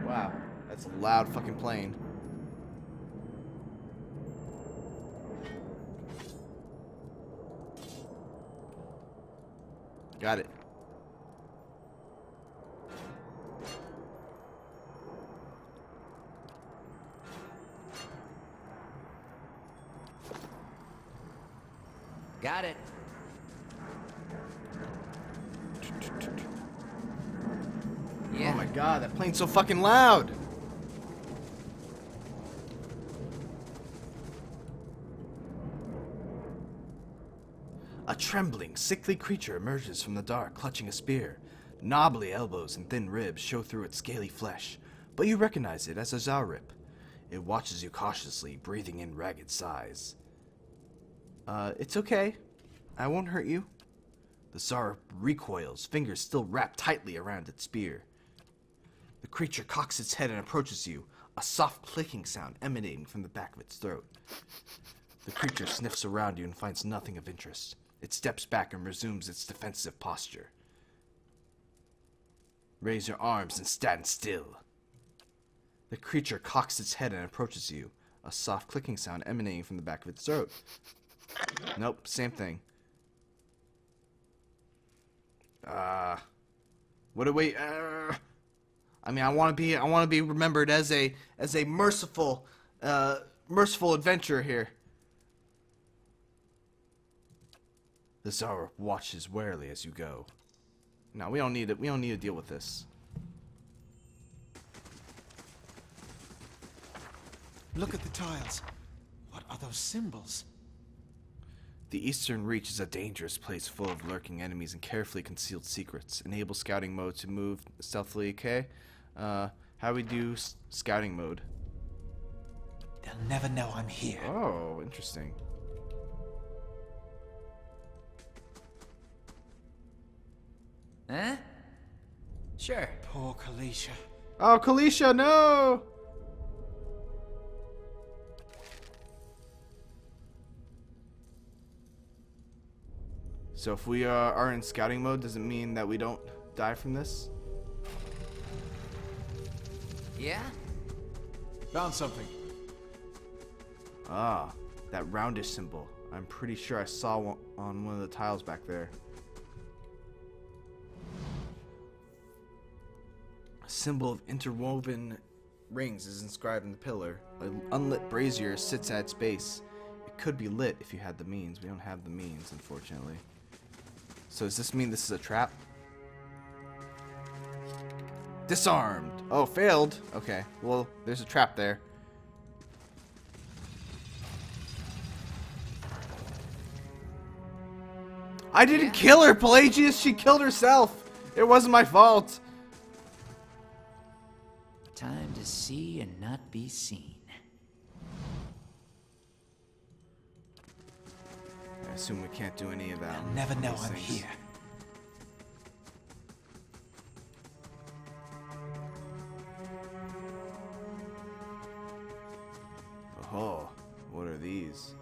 Wow, that's a loud fucking plane. Got it. Got it. Yeah. Oh my god, that plane's so fucking loud! A trembling, sickly creature emerges from the dark, clutching a spear. Knobbly elbows and thin ribs show through its scaly flesh, but you recognize it as a Zarrip. It watches you cautiously, breathing in ragged sighs. It's okay. I won't hurt you. The Zarrip recoils, fingers still wrapped tightly around its spear. The creature cocks its head and approaches you, a soft clicking sound emanating from the back of its throat. The creature sniffs around you and finds nothing of interest. It steps back and resumes its defensive posture. Raise your arms and stand still. The creature cocks its head and approaches you, a soft clicking sound emanating from the back of its throat. Nope, same thing. What do we? I mean, I want to be remembered as a merciful adventurer here. The Zarrip watches warily as you go. No, we don't need it. We don't need to deal with this. Look at the tiles. What are those symbols? The Eastern Reach is a dangerous place full of lurking enemies and carefully concealed secrets. Enable scouting mode to move stealthily, okay? How do we do scouting mode? They'll never know I'm here. Oh, interesting. Huh? Sure. Poor Kalisha. Oh, Kalisha, no! So if we are in scouting mode, does it mean that we don't die from this? Yeah? Found something. Ah, that roundish symbol. I'm pretty sure I saw one on one of the tiles back there. A symbol of interwoven rings is inscribed in the pillar. An unlit brazier sits at its base. It could be lit if you had the means. We don't have the means, unfortunately. So does this mean this is a trap? Disarmed. Oh, failed. Okay. Well, there's a trap there. I didn't kill her, Pelagius. She killed herself. It wasn't my fault. Time to see and not be seen. I assume we can't do any of that. They'll never know I'm things. here. Oh, what are these?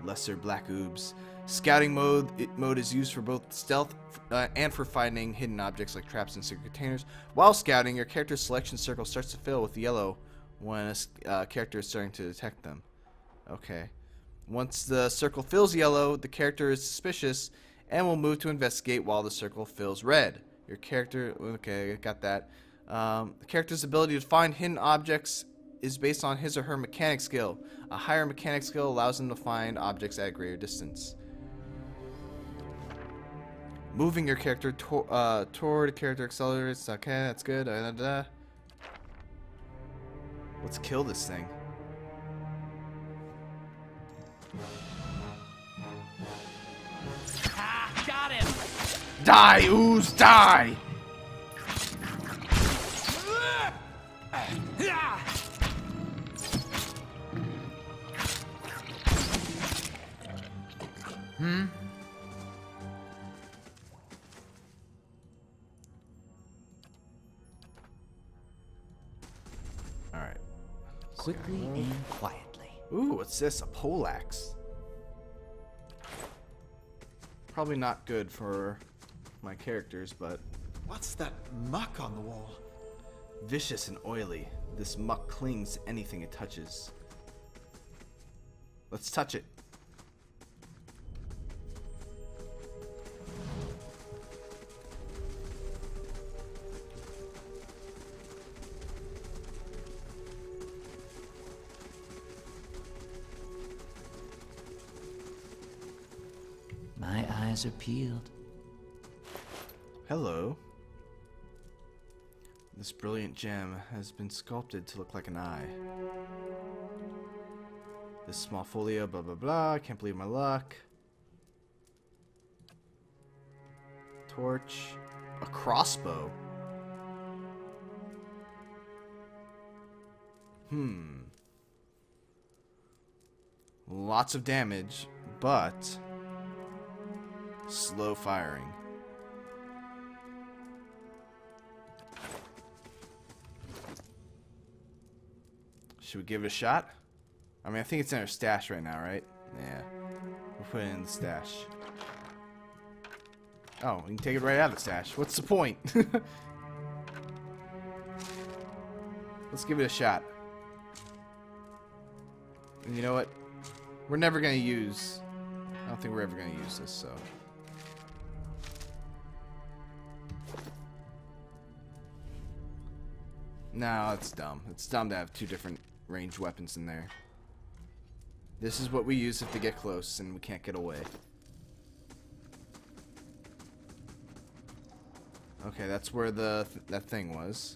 Lesser black oobs. Scouting mode is used for both stealth and for finding hidden objects like traps and secret containers. While scouting, your character's selection circle starts to fill with yellow when a character is starting to detect them. Okay. Once the circle fills yellow, the character is suspicious and will move to investigate while the circle fills red. Your character... Okay, got that. The character's ability to find hidden objects is based on his or her mechanic skill. A higher mechanic skill allows them to find objects at a greater distance. Moving your character toward a character accelerates. Okay, that's good. Let's kill this thing. Ah, got him! Die, ooze, die! Alright. Quickly and quietly. Ooh, what's this? A poleaxe. Probably not good for my characters, but What's that muck on the wall? vicious and oily. This muck clings to anything it touches. Let's touch it. My eyes are peeled. Hello. This brilliant gem has been sculpted to look like an eye. This small folio, blah blah blah. I can't believe my luck. Torch. A crossbow. Lots of damage, but slow firing. Should we give it a shot? I mean, I think it's in our stash right now, right? Yeah. We'll put it in the stash. Oh, we can take it right out of the stash. What's the point? Let's give it a shot. And you know what? We're never going to use... I don't think we're ever going to use this, so... No, it's dumb. It's dumb to have two different ranged weapons in there. This is what we use if they get close and we can't get away. Okay, that's where that thing was.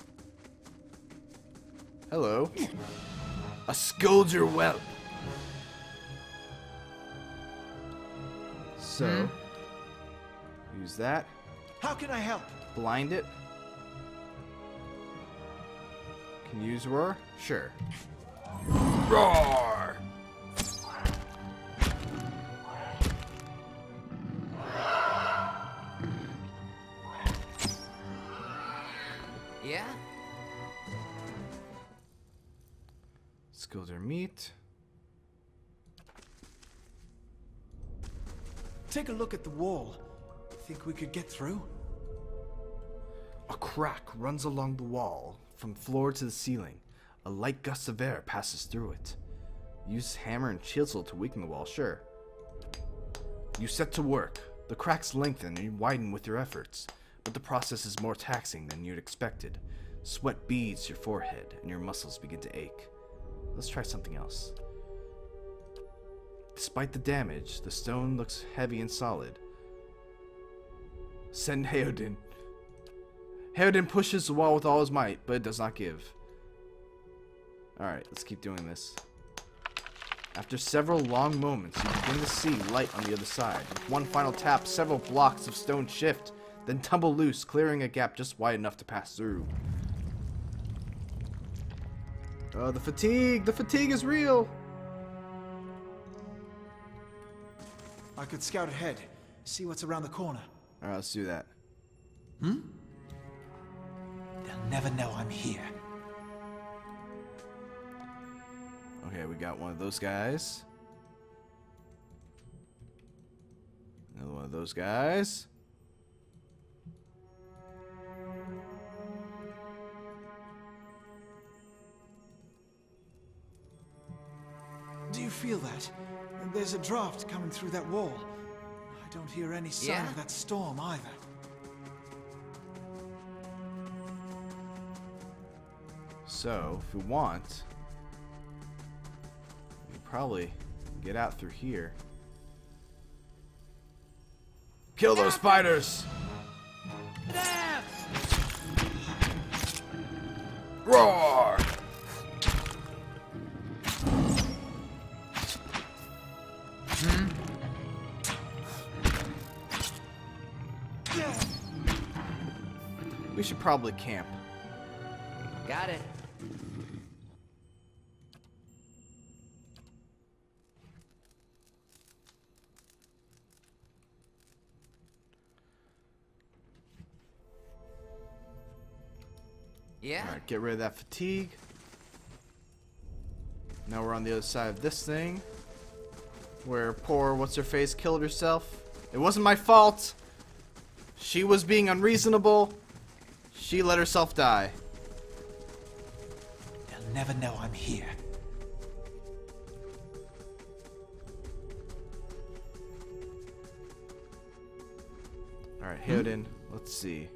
Hello. A scourger whelp. So, use that. How can I help? Blind it. Can you use roar? Sure. Roar! Yeah? Scourger meat. Take a look at the wall. Think we could get through? A crack runs along the wall, from floor to the ceiling. A light gust of air passes through it. Use hammer and chisel to weaken the wall, sure. You set to work. The cracks lengthen and widen with your efforts, but the process is more taxing than you'd expected. Sweat beads your forehead and your muscles begin to ache. Let's try something else. Despite the damage, the stone looks heavy and solid. Send Heodin. Heodin pushes the wall with all his might, but it does not give. Alright, let's keep doing this. After several long moments, you begin to see light on the other side. With one final tap, several blocks of stone shift, then tumble loose, clearing a gap just wide enough to pass through. Oh, the fatigue! The fatigue is real! I could scout ahead, see what's around the corner. Alright, let's do that. They'll never know I'm here. Okay, we got one of those guys. Another one of those guys. Do you feel that? There's a draft coming through that wall. I don't hear any sign Yeah? of that storm either. So, if we want, we can probably get out through here. Kill those spiders! Roar! We should probably camp. Got it. Yeah? Alright, get rid of that fatigue. Now we're on the other side of this thing. Where poor what's-her-face killed herself. It wasn't my fault! She was being unreasonable. She let herself die. They'll never know I'm here. Alright, Heodin, let's see.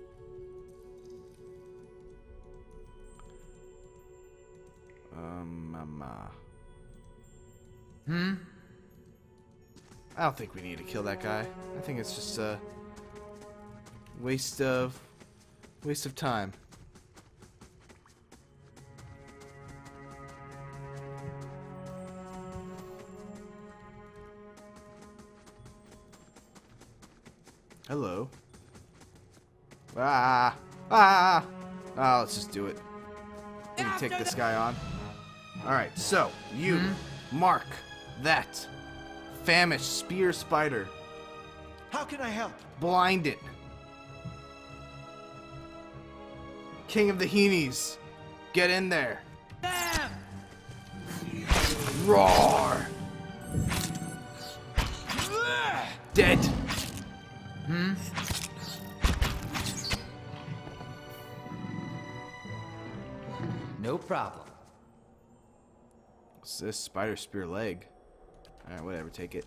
I don't think we need to kill that guy. I think it's just a waste of time. Hello. Ah! Let's just do it. We can take this guy on. Alright, so, you mark that famished spear spider. How can I help? Blind it. King of the Heenies. Get in there. Roar! Dead. No problem. What's this? Spider spear leg. Alright, whatever, take it.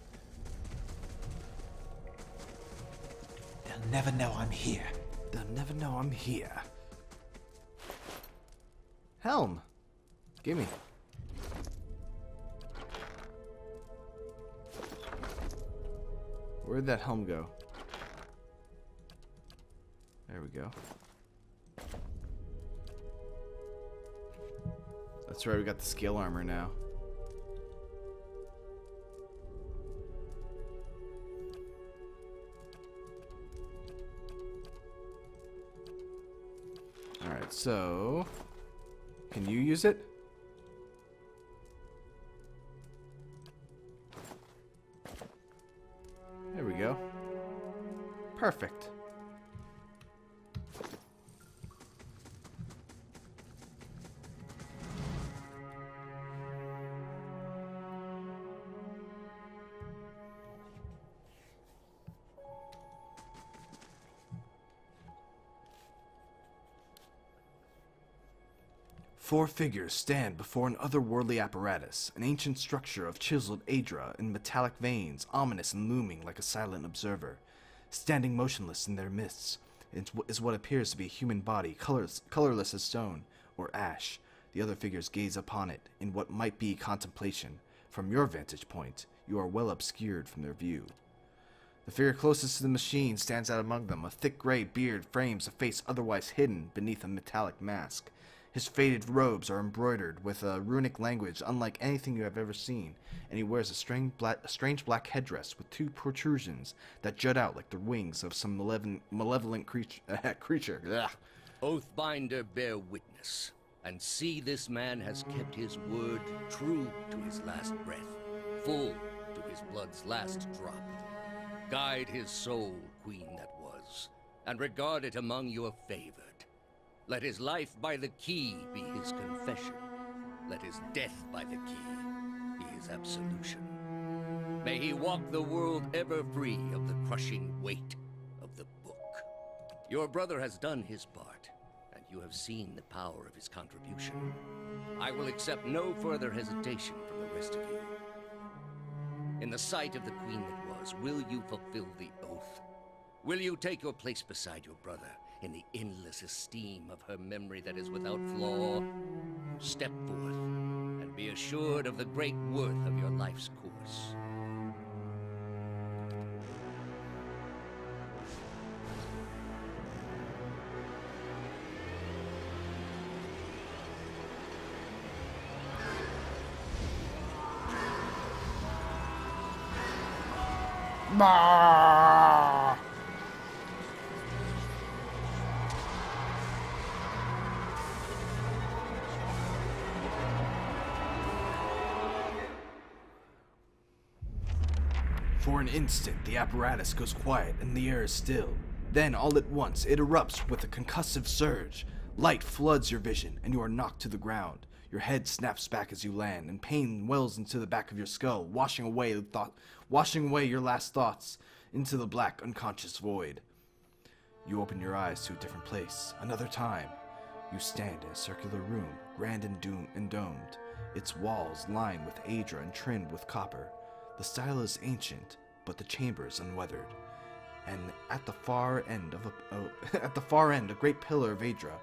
They'll never know I'm here. They'll never know I'm here. Helm. Gimme. Where'd that helm go? There we go. That's right, we got the scale armor now. Alright, so... Can you use it? There we go. Perfect. Four figures stand before an otherworldly apparatus, an ancient structure of chiseled Aedra in metallic veins, ominous and looming like a silent observer. Standing motionless in their midst is what appears to be a human body, colorless as stone or ash. The other figures gaze upon it in what might be contemplation. From your vantage point, you are well obscured from their view. The figure closest to the machine stands out among them. A thick gray beard frames a face otherwise hidden beneath a metallic mask. His faded robes are embroidered with a runic language unlike anything you have ever seen, and he wears a strange black headdress with two protrusions that jut out like the wings of some malevolent creature. Ugh. Oathbinder, bear witness, and see this man has kept his word true to his last breath, full to his blood's last drop. Guide his soul, queen that was, and regard it among your favored. Let his life by the key be his confession. Let his death by the key be his absolution. May he walk the world ever free of the crushing weight of the book. Your brother has done his part, and you have seen the power of his contribution. I will accept no further hesitation from the rest of you. In the sight of the queen that was, will you fulfill the oath? Will you take your place beside your brother in the endless esteem of her memory that is without flaw? Step forth, and be assured of the great worth of your life's course. Bah! For an instant, the apparatus goes quiet and the air is still. Then, all at once, it erupts with a concussive surge. Light floods your vision, and you are knocked to the ground. Your head snaps back as you land, and pain wells into the back of your skull, washing away your last thoughts into the black, unconscious void. You open your eyes to a different place, another time. You stand in a circular room, grand and domed, its walls lined with Aedra and trimmed with copper. The style is ancient, but the chamber is unweathered. And at the far end, a great pillar of Aedra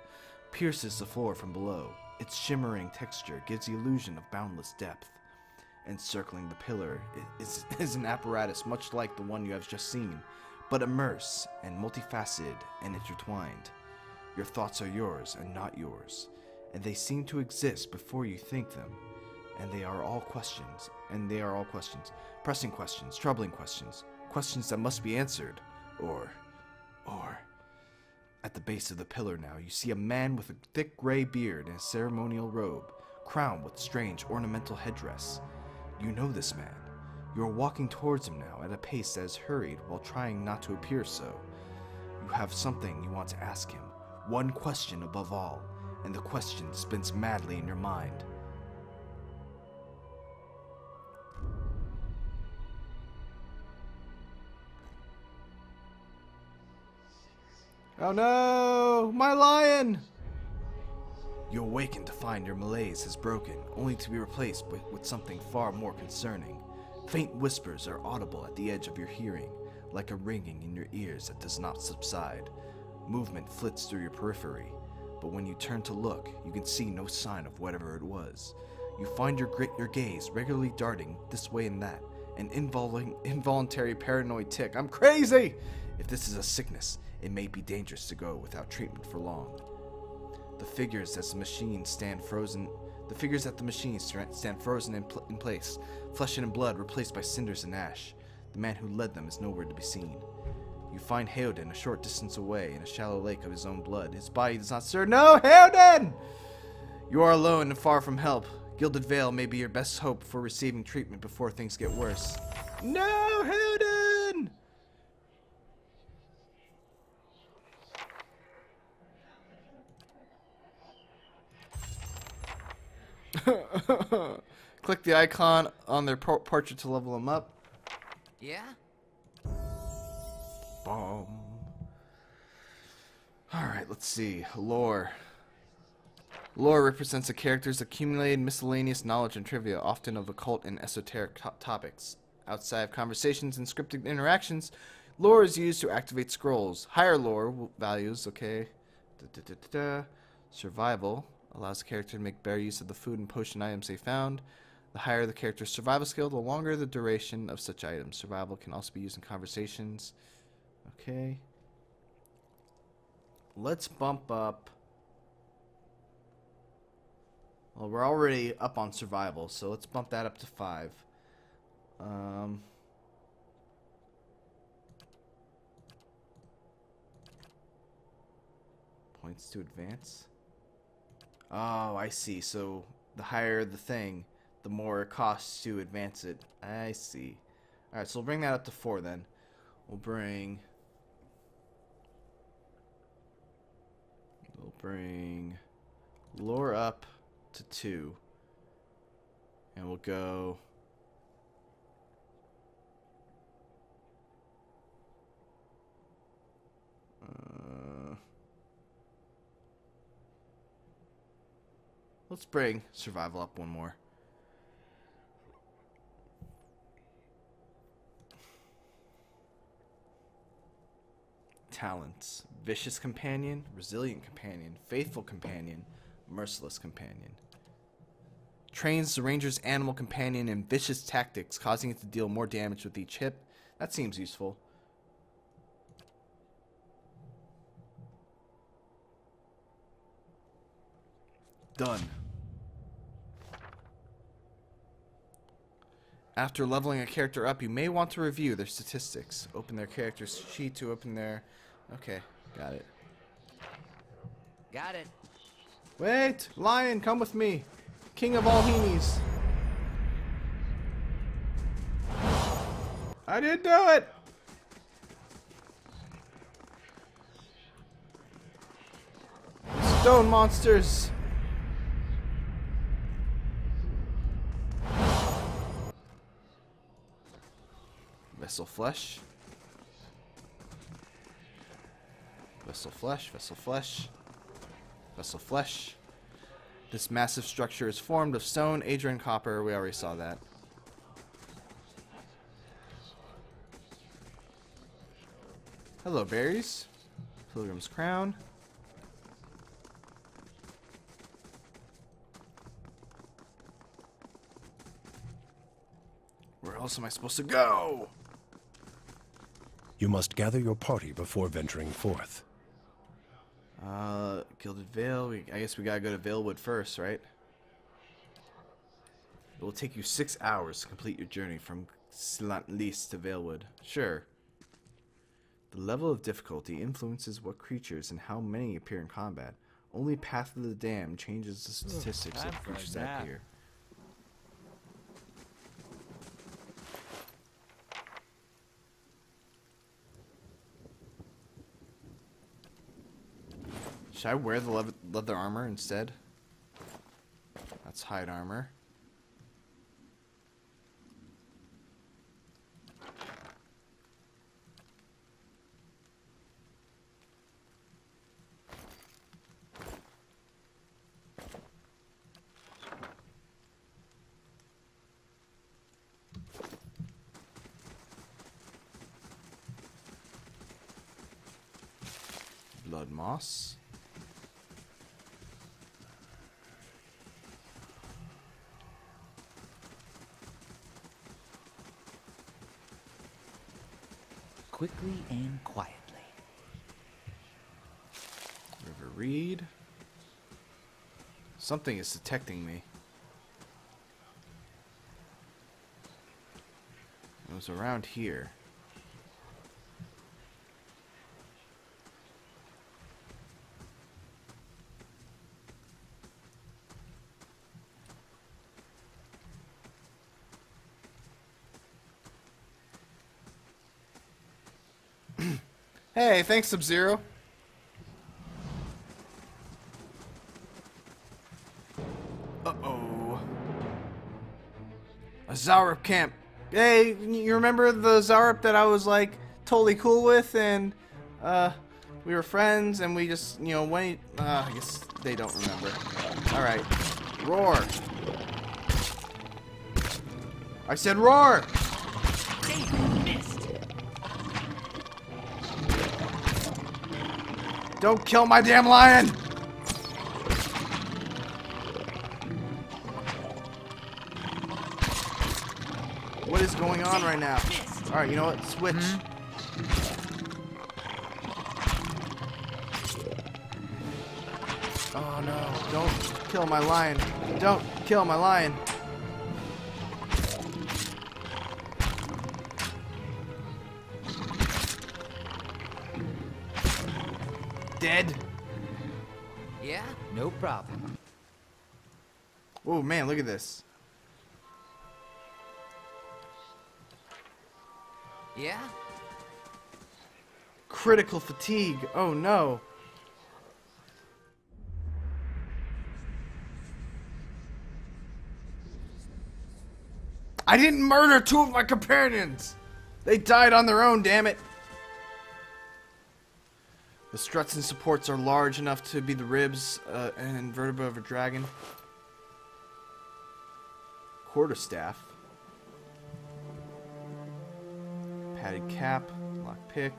pierces the floor from below. Its shimmering texture gives the illusion of boundless depth. Encircling the pillar is an apparatus much like the one you have just seen, but immersed and multifaceted and intertwined. Your thoughts are yours and not yours, and they seem to exist before you think them. And they are all questions, pressing questions, troubling questions, questions that must be answered, or... At the base of the pillar now, you see a man with a thick gray beard and a ceremonial robe, crowned with strange ornamental headdress. You know this man. You are walking towards him now at a pace that is hurried while trying not to appear so. You have something you want to ask him, one question above all, and the question spins madly in your mind. Oh no! My lion! You awaken to find your malaise has broken, only to be replaced with something far more concerning. Faint whispers are audible at the edge of your hearing, like a ringing in your ears that does not subside. Movement flits through your periphery, but when you turn to look, you can see no sign of whatever it was. You find your gaze regularly darting this way and that, an involuntary paranoid tic. I'm crazy! If this is a sickness, it may be dangerous to go without treatment for long. The figures at the machine stand frozen in place, flesh and blood replaced by cinders and ash. The man who led them is nowhere to be seen. You find Heoden a short distance away in a shallow lake of his own blood. His body does not stir. No, Heoden! You are alone and far from help. Gilded Veil may be your best hope for receiving treatment before things get worse. No, Heoden! Click the icon on their portrait to level them up. Yeah? Boom. Alright, let's see. Lore. Lore represents a character's accumulated miscellaneous knowledge and trivia, often of occult and esoteric topics. Outside of conversations and scripted interactions, lore is used to activate scrolls. Higher lore values, okay. Survival allows the character to make better use of the food and potion items they found. The higher the character's survival skill, the longer the duration of such items. Survival can also be used in conversations. Okay. Let's bump up. Well, we're already up on survival, so let's bump that up to 5. Points to advance. Oh, I see. So the higher the thing, the more it costs to advance it. I see. Alright, so we'll bring that up to 4 then. We'll bring lore up to 2. And we'll go let's bring survival up 1 more. Talents: vicious companion, resilient companion, faithful companion, merciless companion. Trains the ranger's animal companion in vicious tactics, causing it to deal more damage with each hit. That seems useful. Done. After leveling a character up, you may want to review their statistics. Open their character's sheet to open their... Okay, got it. Got it. Wait! Lion, come with me! King of all Heenies! I didn't do it! Stone monsters! Vessel flesh. Vessel flesh, vessel flesh. Vessel flesh. This massive structure is formed of stone, Adrian copper. We already saw that. Hello, berries. Pilgrim's crown. Where else am I supposed to go? You must gather your party before venturing forth. Gilded Vale. I guess we gotta go to Valewood first, right? It will take you 6 hours to complete your journey from Slantlis to Valewood. Sure. The level of difficulty influences what creatures and how many appear in combat. Only Path of the Damned changes the statistics of creatures that appear. Should I wear the leather armor instead? That's hide armor. Blood moss. Quickly and quietly. River Reed. Something is detecting me. It was around here. Hey, thanks, Sub-Zero. Uh-oh. A Zarup camp. Hey, you remember the Zarup that I was, like, totally cool with, and, we were friends, and we just, you know, went, I guess they don't remember. Alright. Roar. I said roar! Don't kill my damn lion! What is going on right now? Alright, you know what? Switch. Oh no, don't kill my lion. Don't kill my lion. Dead. Yeah? No problem. Oh man, look at this. Yeah? Critical fatigue. Oh no. I didn't murder 2 of my companions. They died on their own, damn it. The struts and supports are large enough to be the ribs and vertebra of a dragon. Quarterstaff. Padded cap. Lock pick.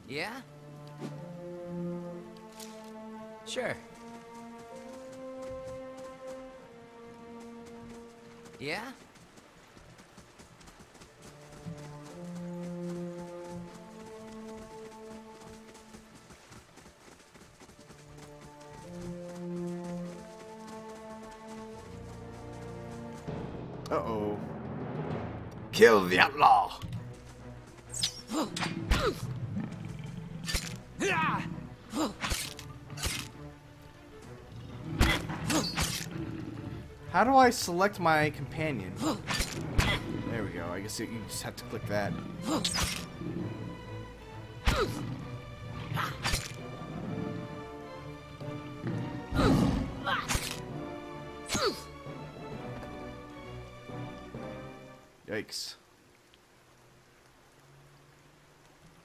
Yeah? Sure. Yeah? Uh-oh. Kill the outlaw! How do I select my companion? There we go. I guess you just have to click that. Yikes.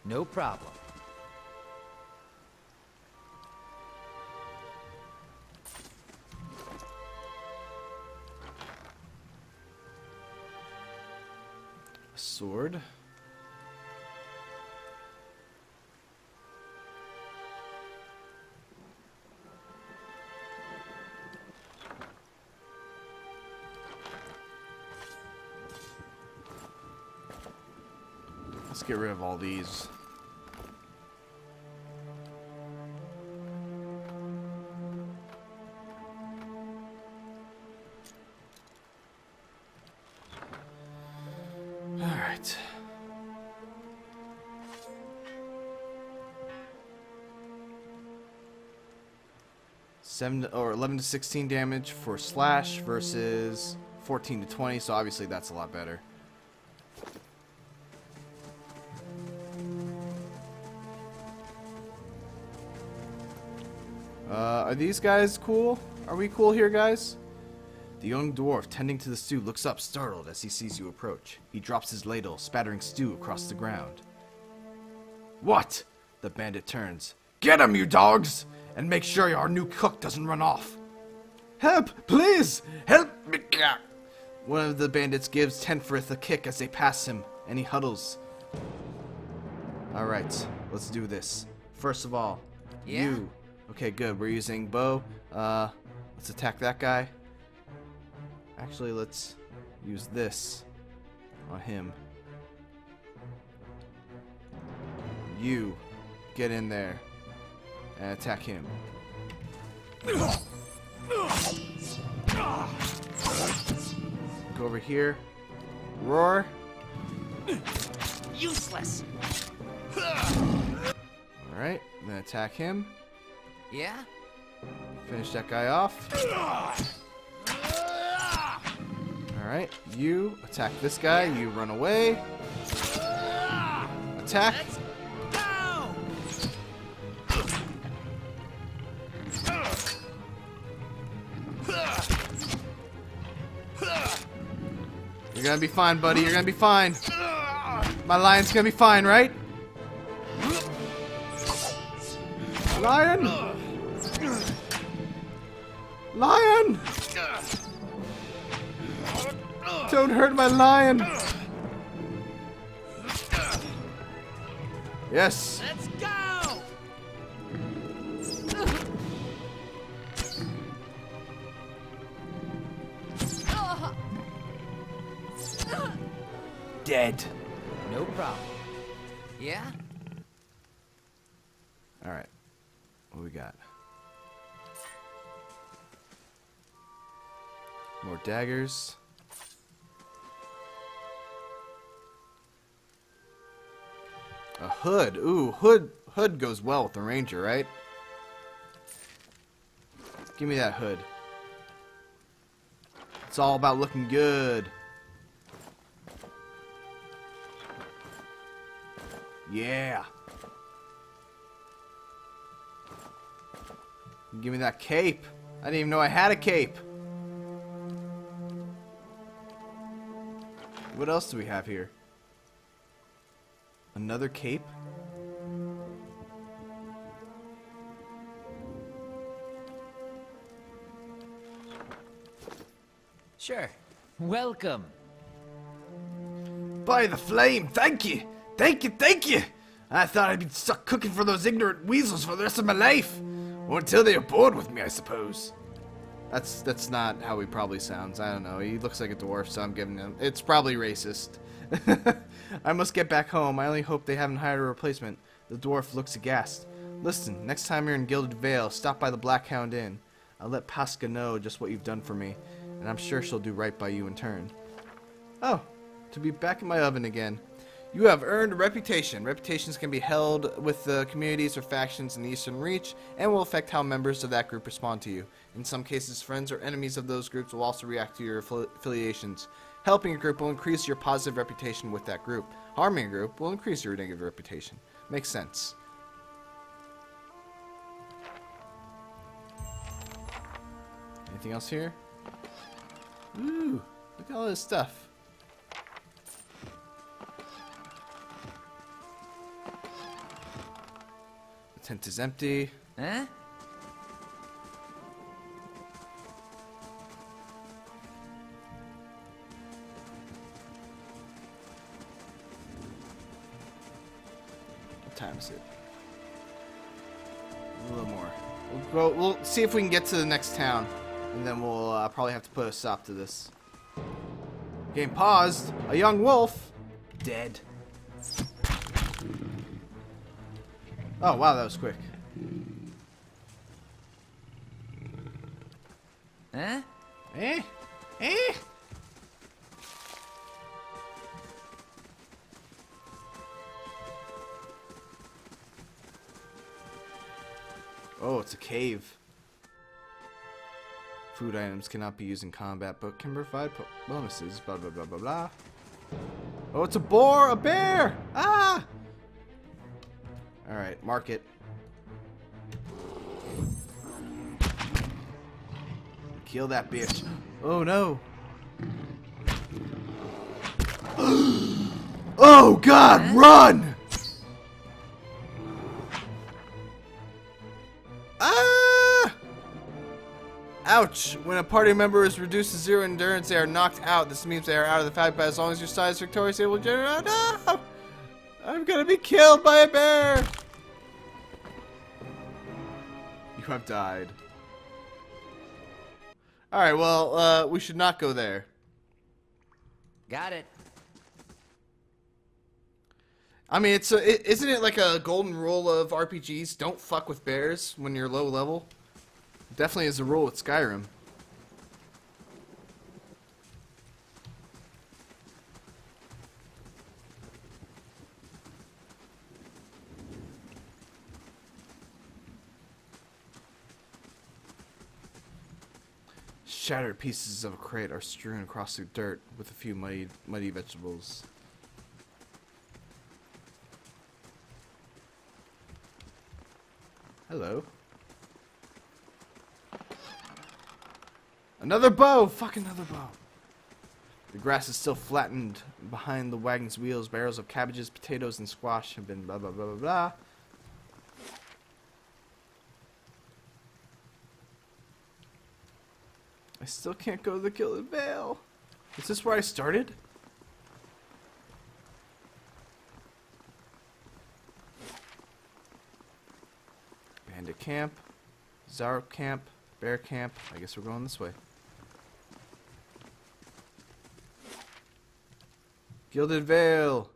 No problem. A sword. Let's get rid of all these. All right. Seven or 11 to 16 damage for slash versus 14 to 20, so obviously that's a lot better. Are these guys cool? Are we cool here, guys? The young dwarf tending to the stew looks up, startled as he sees you approach. He drops his ladle, spattering stew across the ground. What? The bandit turns. Get him, you dogs! And make sure our new cook doesn't run off. Help! Please! Help me! One of the bandits gives Tenfrith a kick as they pass him, and he huddles. Alright, let's do this. First of all, you. Okay, good. We're using bow. Let's attack that guy. Actually, let's use this on him. You, get in there and attack him. Go over here. Roar. Useless. Alright, then attack him. Yeah? Finish that guy off. Alright, you attack this guy, you run away. Attack. Go! You're gonna be fine, buddy, you're gonna be fine. My lion's gonna be fine, right? Lion! Lion! Don't hurt my lion! Yes! Let's go! Dead. No problem. Yeah? Alright. What we got? More daggers. A hood. Ooh, hood goes well with the ranger, right? Give me that hood. It's all about looking good. Yeah. Give me that cape. I didn't even know I had a cape. What else do we have here? Another cape? Sure. Welcome. By the flame, thank you! Thank you, thank you! I thought I'd be stuck cooking for those ignorant weasels for the rest of my life. Or until they are bored with me, I suppose. That's not how he probably sounds. I don't know. He looks like a dwarf, so I'm giving him... It's probably racist. I must get back home. I only hope they haven't hired a replacement. The dwarf looks aghast. Listen, next time you're in Gilded Vale, stop by the Black Hound Inn. I'll let Pasca know just what you've done for me, and I'm sure she'll do right by you in turn. Oh, to be back in my oven again. You have earned a reputation. Reputations can be held with the communities or factions in the Eastern Reach and will affect how members of that group respond to you. In some cases, friends or enemies of those groups will also react to your affiliations. Helping a group will increase your positive reputation with that group. Harming a group will increase your negative reputation. Makes sense. Anything else here? Ooh, look at all this stuff. The tent is empty. Huh? What time is it? A little more. We'll see if we can get to the next town, and then we'll probably have to put a stop to this. Game paused. A young wolf. Dead. Oh, wow, that was quick. Huh? Eh? Eh? Oh, it's a cave. Food items cannot be used in combat, but can provide bonuses. Blah, blah, blah, blah, blah. Oh, it's a boar! A bear! Ah! Alright, mark it. Kill that bitch. Oh, no. Oh, God, run! Ah! Ouch! When a party member is reduced to 0 endurance, they are knocked out. This means they are out of the fight, but as long as your side is victorious, they will generate... No! I'm gonna be killed by a bear! You have died. Alright, well, we should not go there. Got it. I mean, isn't it like a golden rule of RPGs? Don't fuck with bears when you're low level. Definitely is a rule with Skyrim. Shattered pieces of a crate are strewn across the dirt with a few muddy vegetables. Hello. Another bow! Fuck, another bow. The grass is still flattened behind the wagon's wheels. Barrels of cabbages, potatoes, and squash have been blah blah blah blah blah. I still can't go to the Gilded Vale. Is this where I started? Bandit camp, Zarok camp, bear camp. I guess we're going this way. Gilded Vale.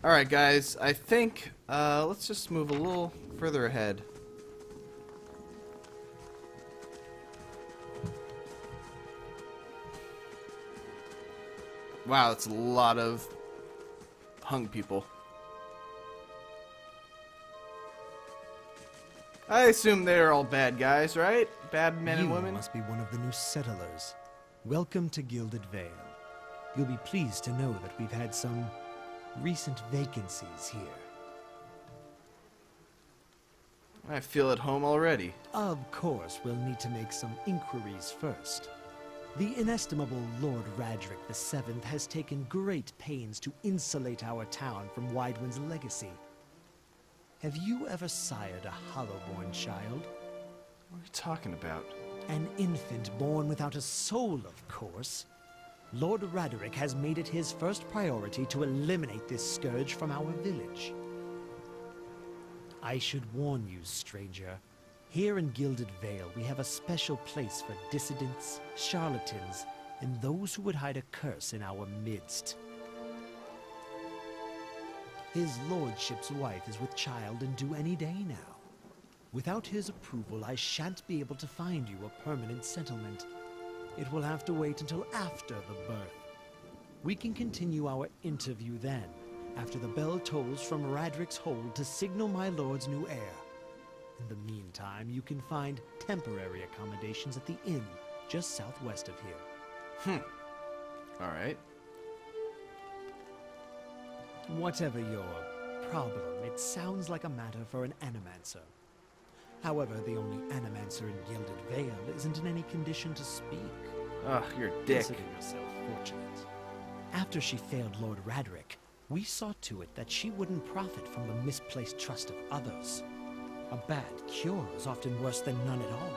Alright guys, I think, let's just move a little further ahead. Wow, that's a lot of hung people. I assume they're all bad guys, right? Bad men and women? You must be one of the new settlers. Welcome to Gilded Vale. You'll be pleased to know that we've had some recent vacancies here. I feel at home already. Of course, we'll need to make some inquiries first. The inestimable Lord Radric VII has taken great pains to insulate our town from Widewind's legacy. Have you ever sired a Hollowborn child? What are you talking about? An infant born without a soul, of course. Lord Radric has made it his first priority to eliminate this scourge from our village. I should warn you, stranger. Here in Gilded Vale, we have a special place for dissidents, charlatans, and those who would hide a curse in our midst. His lordship's wife is with child and due any day now. Without his approval, I shan't be able to find you a permanent settlement. It will have to wait until after the birth. We can continue our interview then, after the bell tolls from Radric's hold to signal my lord's new heir. In the meantime, you can find temporary accommodations at the inn just southwest of here. Alright. Whatever your problem, it sounds like a matter for an animancer. However, the only animancer in Gilded Vale isn't in any condition to speak. Ugh, you're a dick. Consider yourself fortunate. After she failed Lord Radric, we saw to it that she wouldn't profit from the misplaced trust of others. A bad cure is often worse than none at all.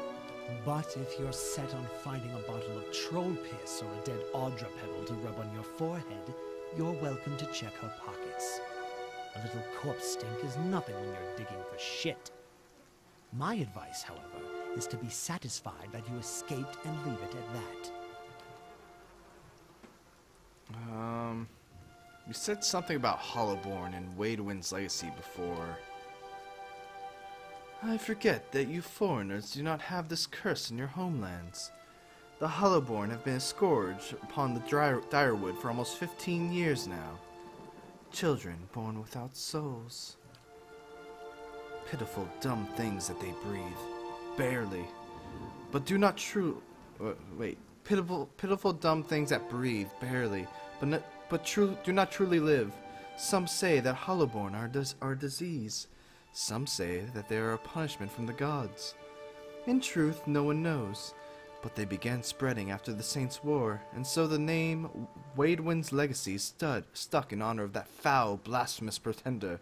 But if you're set on finding a bottle of troll piss or a dead Audra pebble to rub on your forehead, you're welcome to check her pockets. A little corpse stink is nothing when you're digging for shit. My advice, however, is to be satisfied that you escaped and leave it at that. You said something about Hollowborn and Widewind's legacy before. I forget that you foreigners do not have this curse in your homelands. The Hollowborn have been a scourge upon the Direwood for almost 15 years now. Children born without souls. Pitiful, dumb things that they breathe. Barely. But do not pitiful, dumb things that breathe, barely, do not truly live. Some say that Hollowborn are disease. Some say that they are a punishment from the gods. In truth, no one knows. But they began spreading after the Saints' War, and so the name Widewind's legacy stuck in honor of that foul, blasphemous pretender.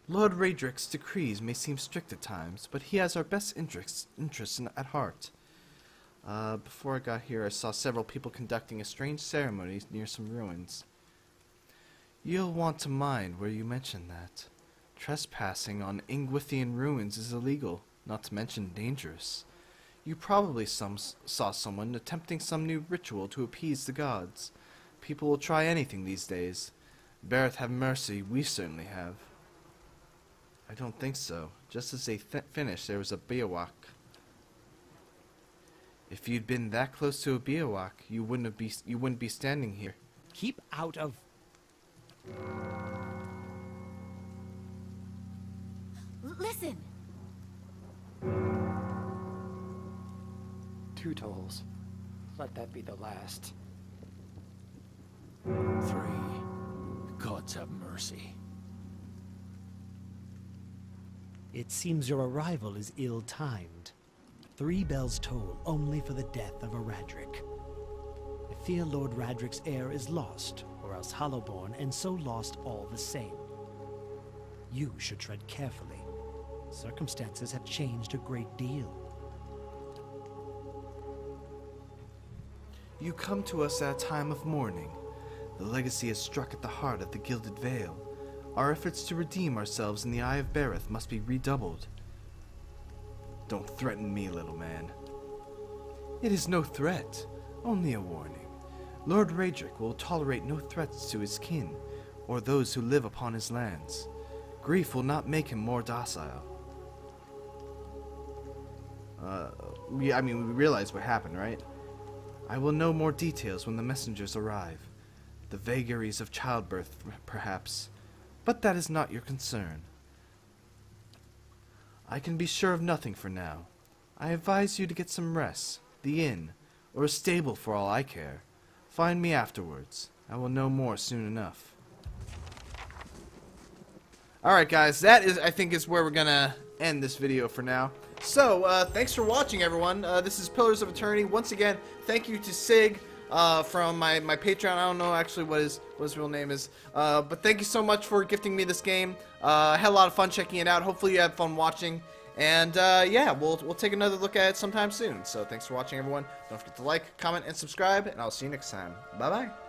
Lord Radric's decrees may seem strict at times, but he has our best interests at heart. Before I got here, I saw several people conducting a strange ceremony near some ruins. You'll want to mind where you mention that. Trespassing on Ingwithian ruins is illegal, not to mention dangerous. You probably saw someone attempting some new ritual to appease the gods. People will try anything these days. Bareth have mercy, we certainly have. I don't think so. Just as they finished, there was a Biawak. If you'd been that close to a Biawak, you wouldn't be standing here. Keep out of... Listen! 2 tolls. Let that be the last. 3. Gods have mercy. It seems your arrival is ill-timed. 3 bells toll only for the death of a Radric. I fear Lord Radric's heir is lost, or else Hollowborn, and so lost all the same. You should tread carefully. Circumstances have changed a great deal. You come to us at a time of mourning. The legacy has struck at the heart of the Gilded Vale. Our efforts to redeem ourselves in the Eye of Bareth must be redoubled. Don't threaten me, little man. It is no threat, only a warning. Lord Raedric will tolerate no threats to his kin, or those who live upon his lands. Grief will not make him more docile. We realize what happened, right? I will know more details when the messengers arrive. The vagaries of childbirth, perhaps. But that is not your concern. I can be sure of nothing for now. I advise you to get some rest, the inn, or a stable for all I care. Find me afterwards. I will know more soon enough. Alright guys, that is, I think, is where we're gonna end this video for now. So, thanks for watching, everyone. This is Pillars of Eternity. Once again, thank you to Sig from my Patreon. I don't know actually what his real name is. But thank you so much for gifting me this game. I had a lot of fun checking it out. Hopefully you had fun watching. And, yeah, we'll take another look at it sometime soon. So, thanks for watching, everyone. Don't forget to like, comment, and subscribe. And I'll see you next time. Bye-bye.